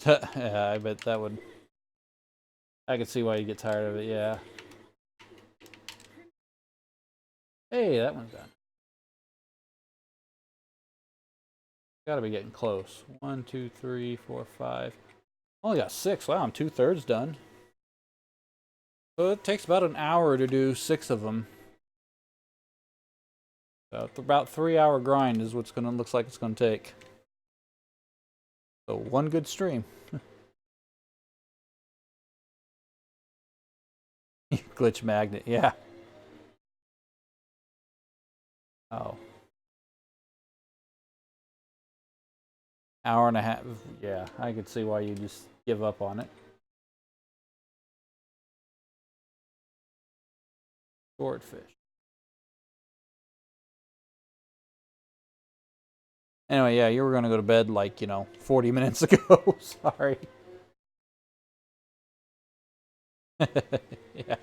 Yeah, I bet that would. I could see why you get tired of it, yeah. Hey, that one's done. Gotta be getting close. 1, 2, 3, 4, 5. Only got 6. Wow, I'm 2/3 done. So it takes about an hour to do 6 of them. So about 3-hour grind is what's gonna looks like it's gonna take. So one good stream. Glitch magnet, yeah. Oh. Hour and a half. Yeah, I could see why you just give up on it. Swordfish. Anyway, yeah, you were going to go to bed like, 40 minutes ago. Sorry. Yeah.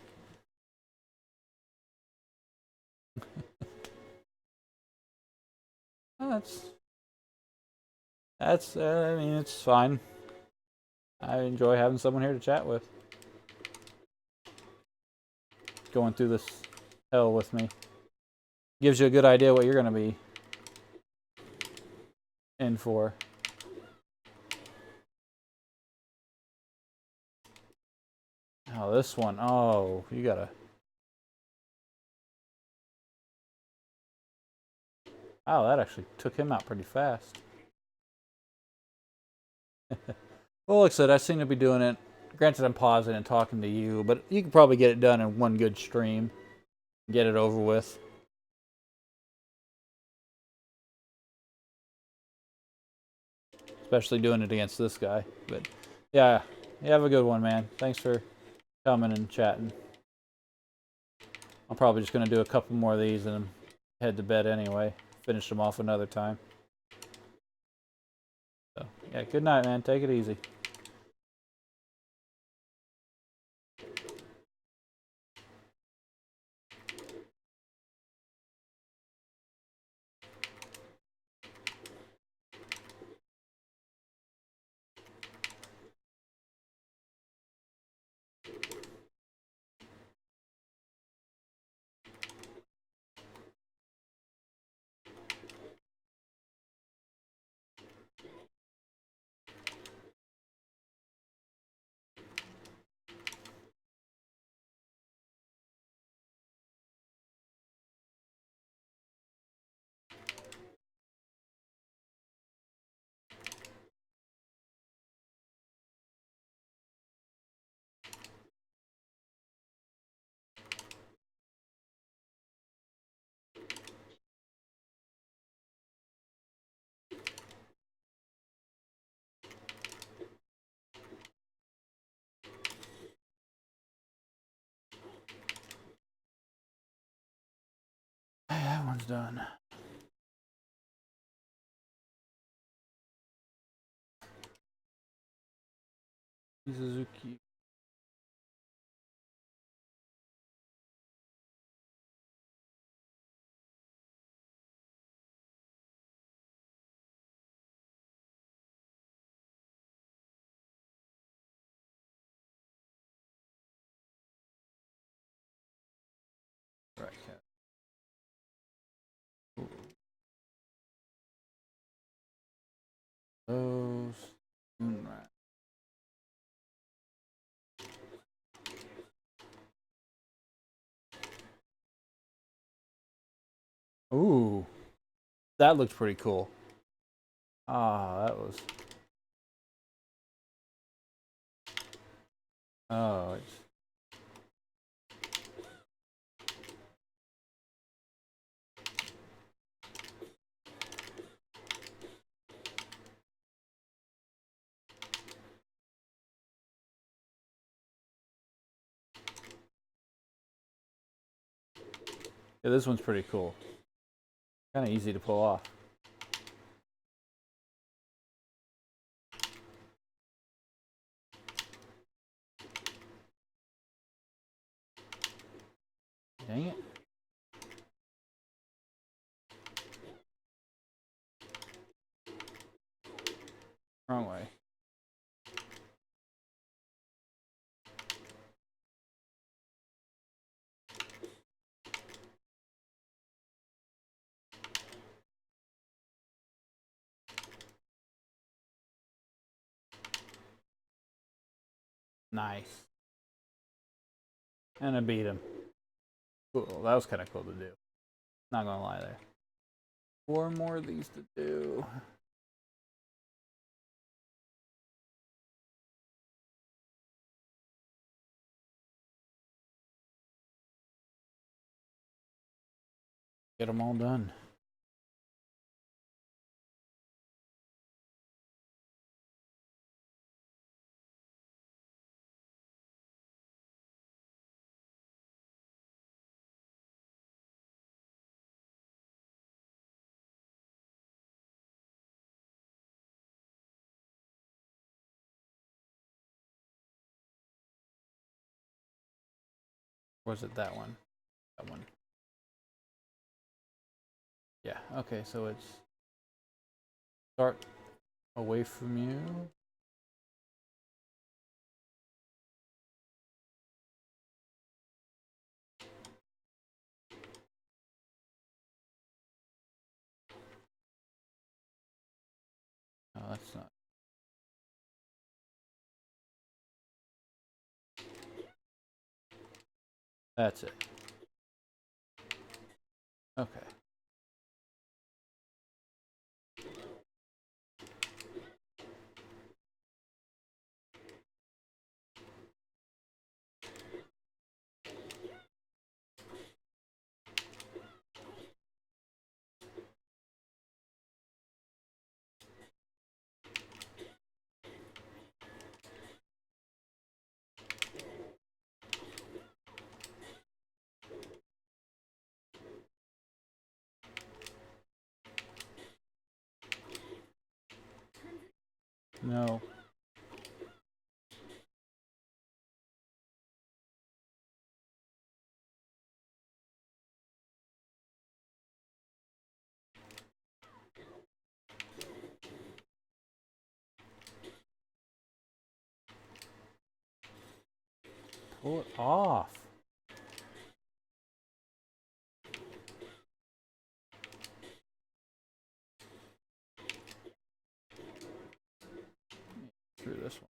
That's I mean, it's fine. I enjoy having someone here to chat with. Going through this hell with me. Gives you a good idea what you're going to be in for. Oh, this one. Oh, you gotta. Oh, that actually took him out pretty fast. Well, like I said, I seem to be doing it. Granted, I'm pausing and talking to you, but you can probably get it done in one good stream. Get it over with. Especially doing it against this guy. But yeah, you have a good one, man. Thanks for coming and chatting. I'm probably just going to do a couple more of these and head to bed anyway. Finish them off another time. So, yeah, good night, man. Take it easy. That one's done. Suzuki. Right. Those. Right. Ooh, that looks pretty cool. Ah, that was. Oh, it's... Yeah, this one's pretty cool. Kind of easy to pull off. Dang it. Wrong way. Nice. And I beat him. Cool. That was kind of cool to do. Not gonna lie there. 4 more of these to do. Get them all done. Or was it that one? That one. Yeah, okay, so it's start away from you. No, that's not. That's it. Okay. No. Pull it off. Through this one.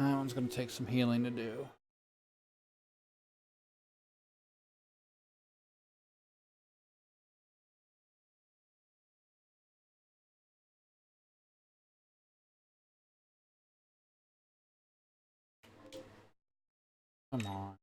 That one's going to take some healing to do. Come on.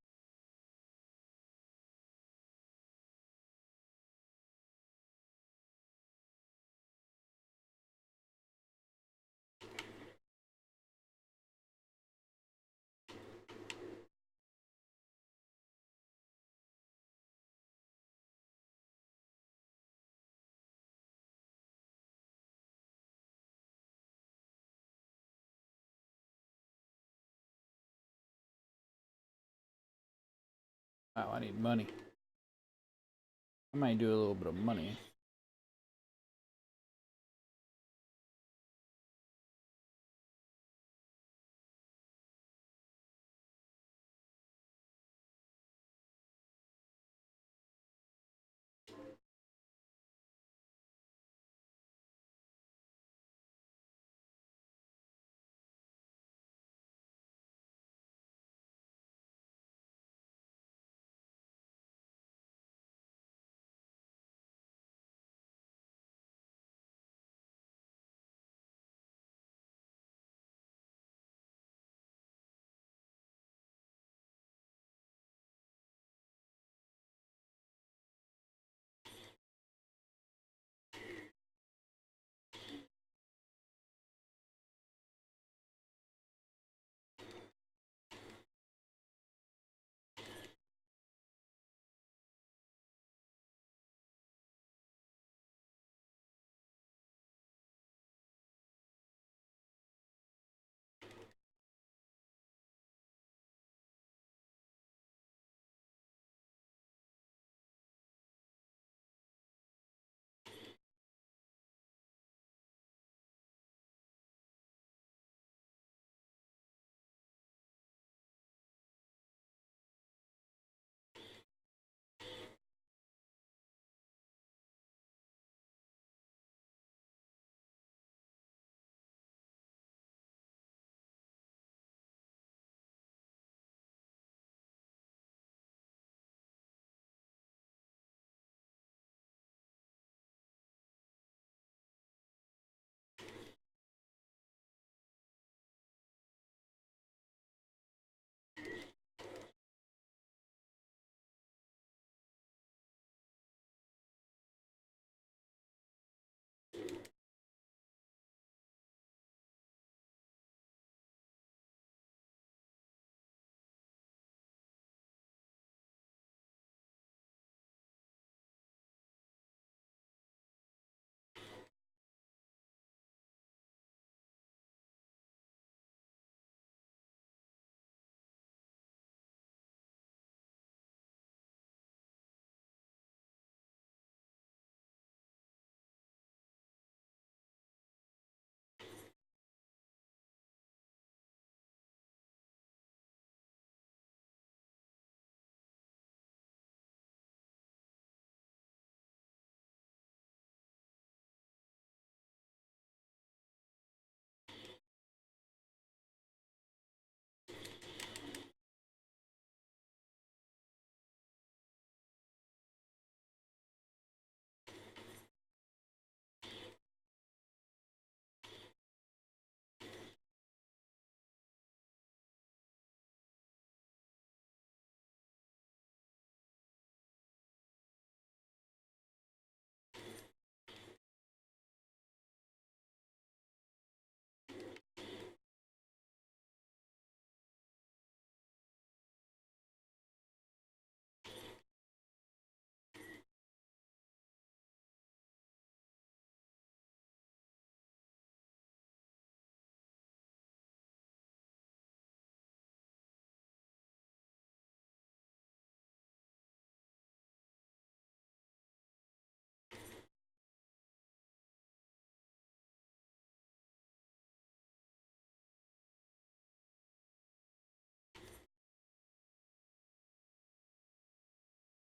Wow, I need money. I might do a little bit of money.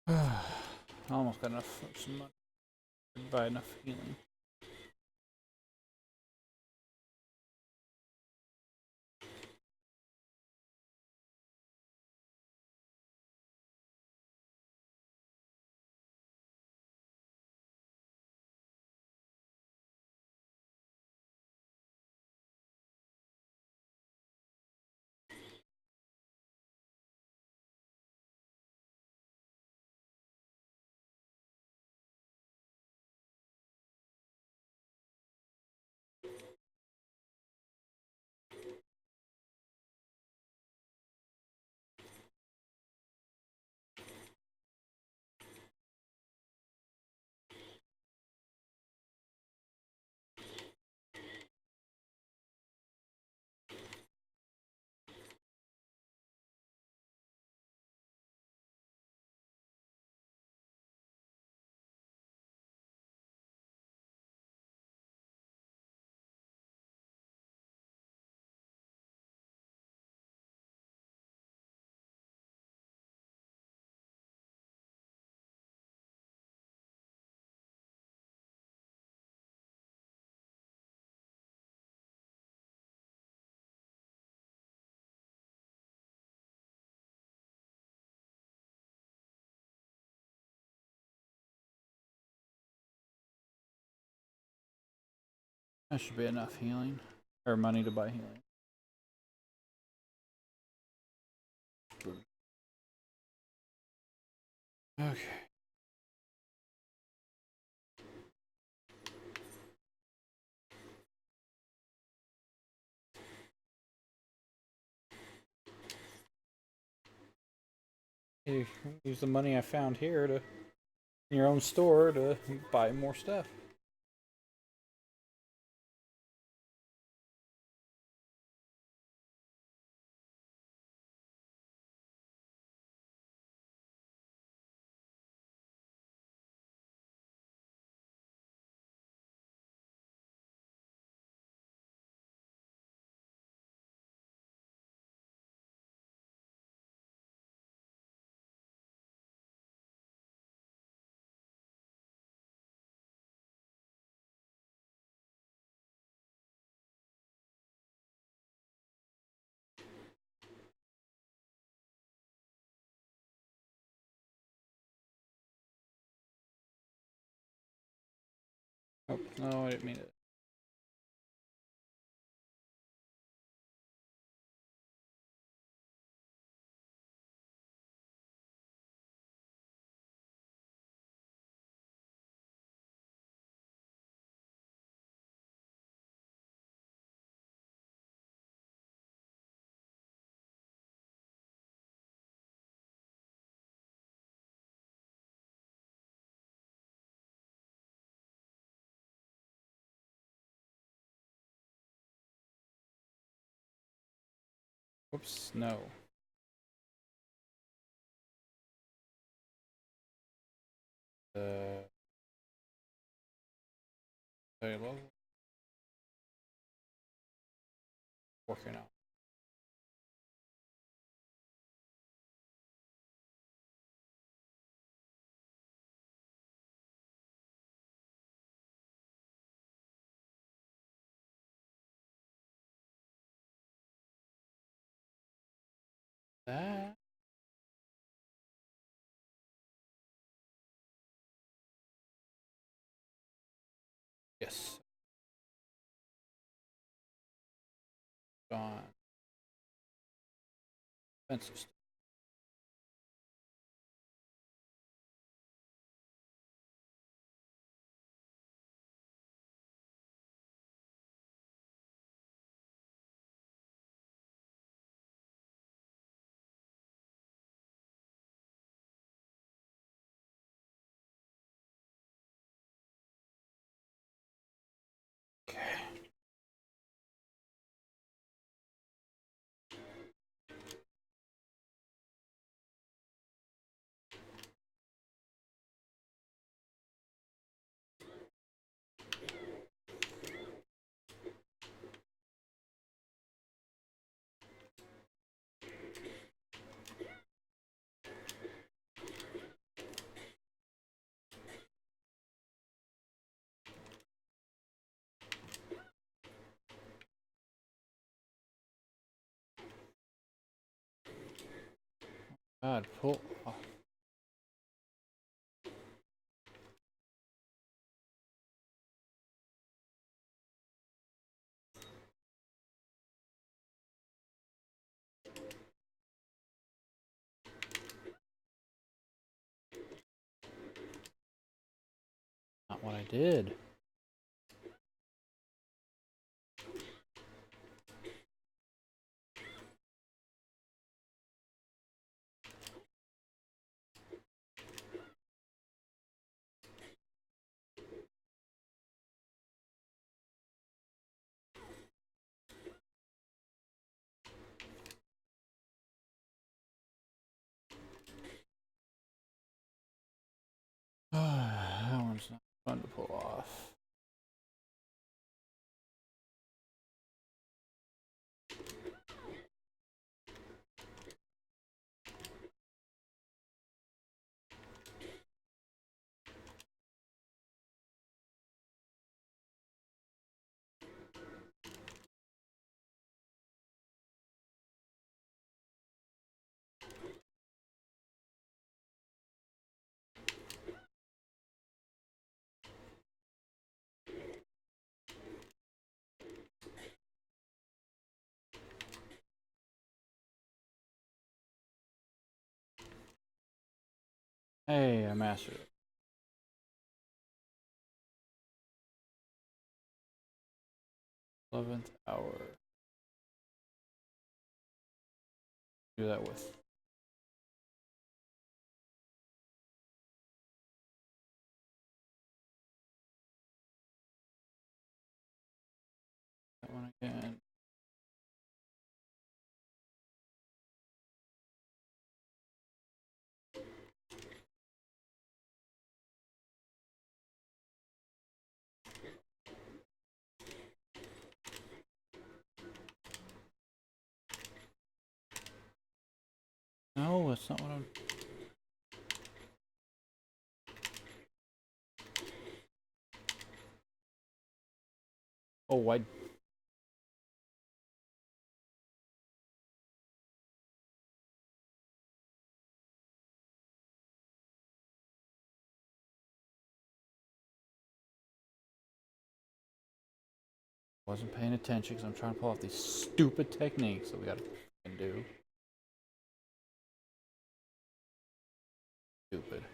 I almost got enough some money to buy enough healing. That should be enough healing. Or money to buy healing. Okay. You use the money I found here to in your own store to buy more stuff. Oh, no, I didn't mean it. Whoops, no. Okay, well, working out. That. Yes. Gone. Expensive. Okay. God, pull. Oh. Not what I did. That one's not fun to pull off. Hey, I mastered it. 11th hour. Do that with. That one again. No, that's not what I'm. Oh, I wasn't paying attention because I'm trying to pull off these stupid techniques that we gotta do. Stupid.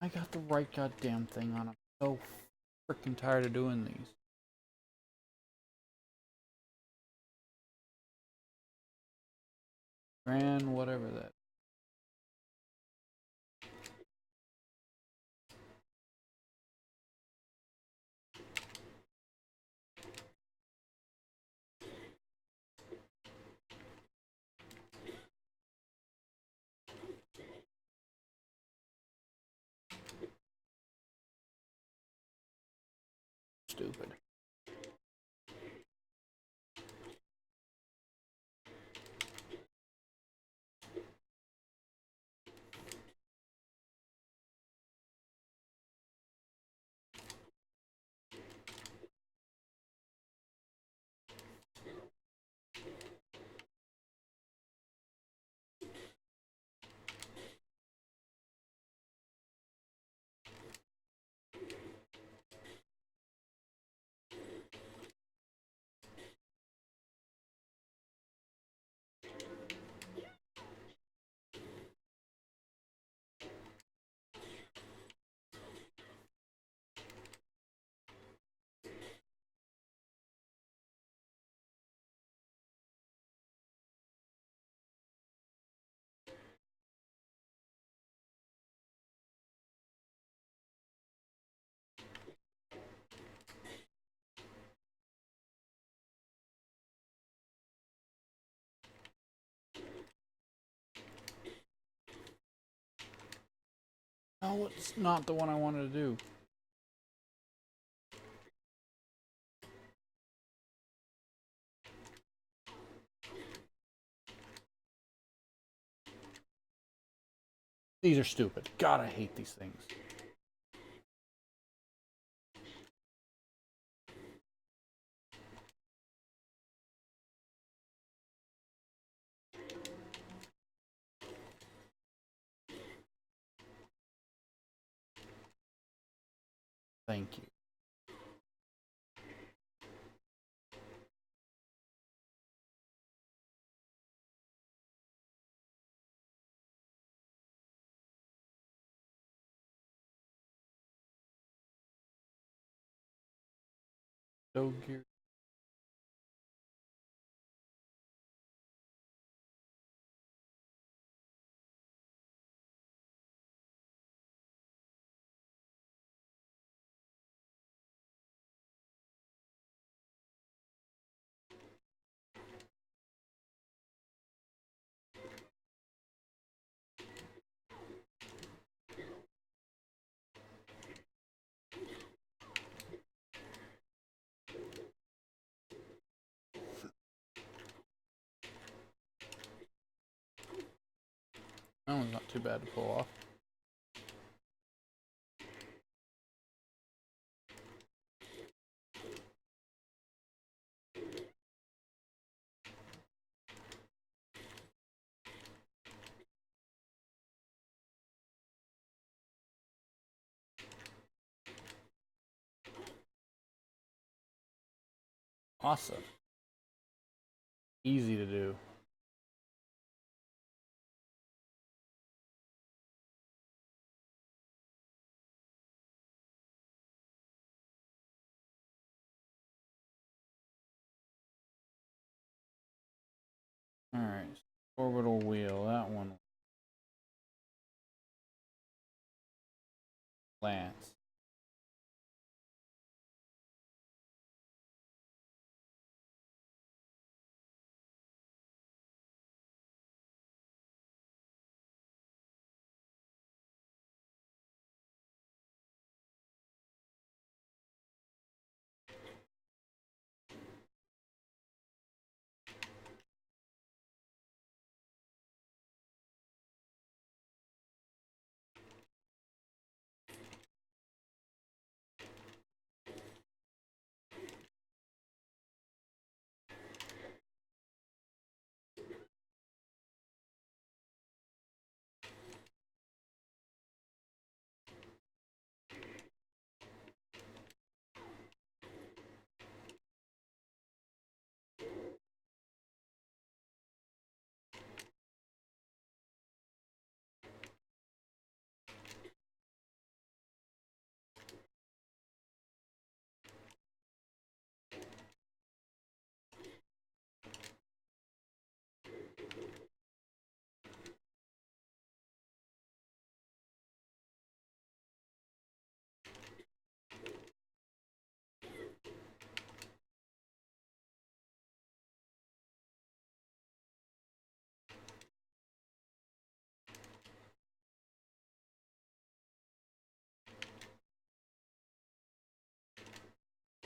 I got the right goddamn thing on. I'm so freaking tired of doing these. Grand, whatever that. Stupid. Oh, it's not the one I wanted to do. These are stupid. God, I hate these things. Thank you. So gear. That one's not too bad to pull off. Awesome. Easy to do. Alright. Orbital wheel. That one. Lance.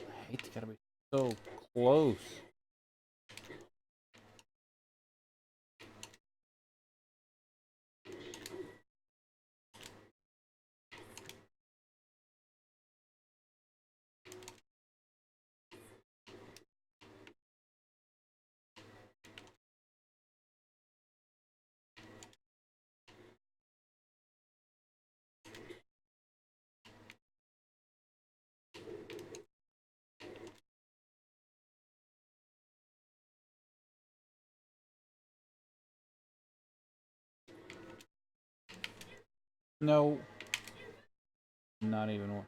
I hate to gotta be so close. No. Not even one.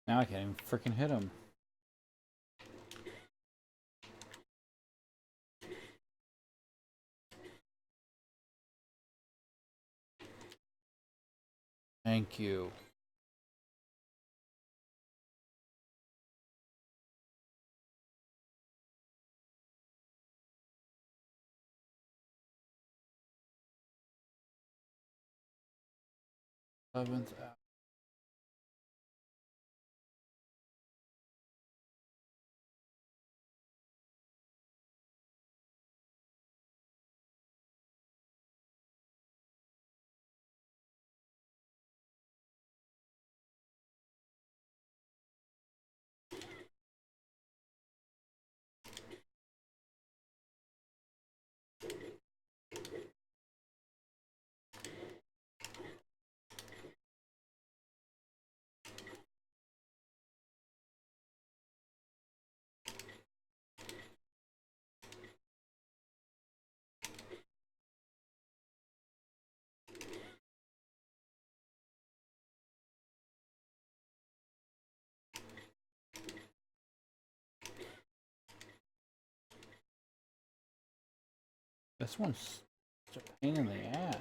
Now I can't even freaking hit him. Thank you. Seventh hour. This one's such a pain in the ass.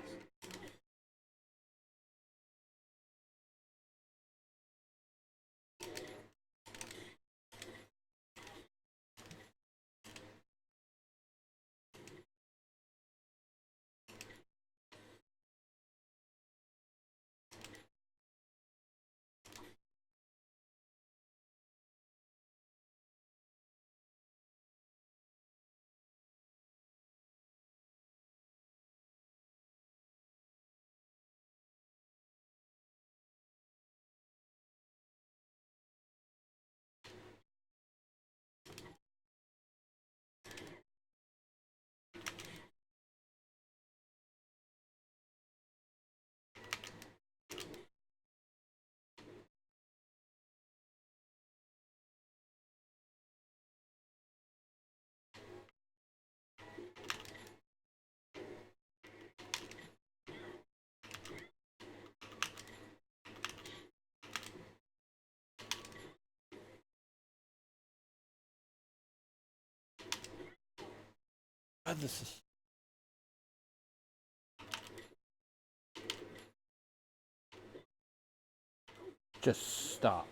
God, this is... Just stop.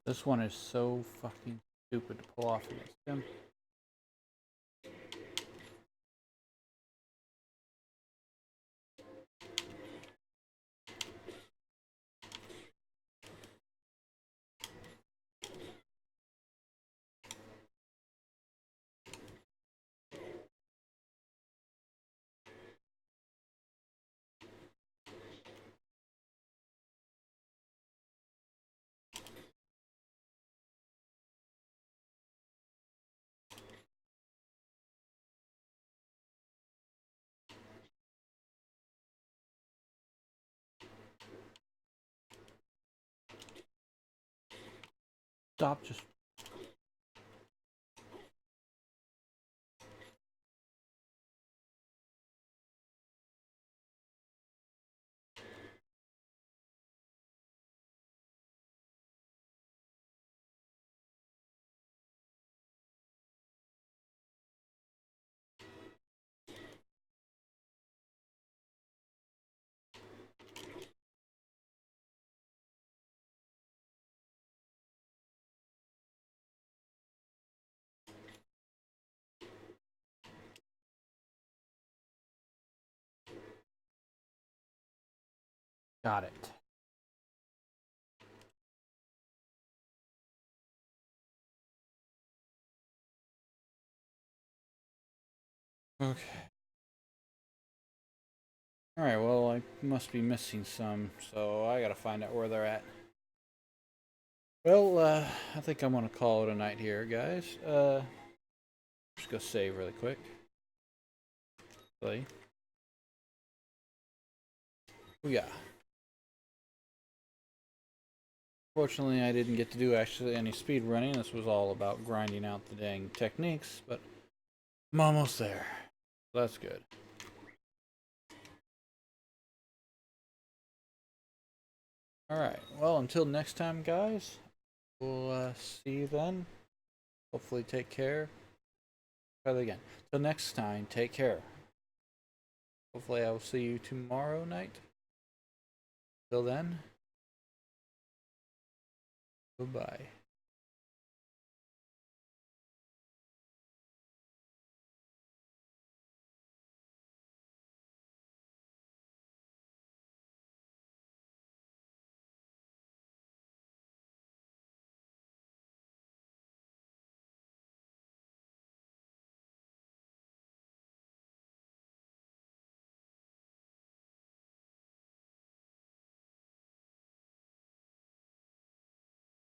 This one is so fucking stupid to pull off against him. Stop just... Got it. Okay. Alright, well, I must be missing some, so I gotta find out where they're at. Well, I think I'm gonna call it a night here, guys. Just go save really quick. Play. Oh, yeah. Fortunately, I didn't get to do actually any speed running. This was all about grinding out the dang techniques, but I'm almost there. That's good. Alright, well, until next time, guys, we'll see you then. Hopefully, take care. Try that again. Till next time, take care. Hopefully, I will see you tomorrow night. Till then, goodbye.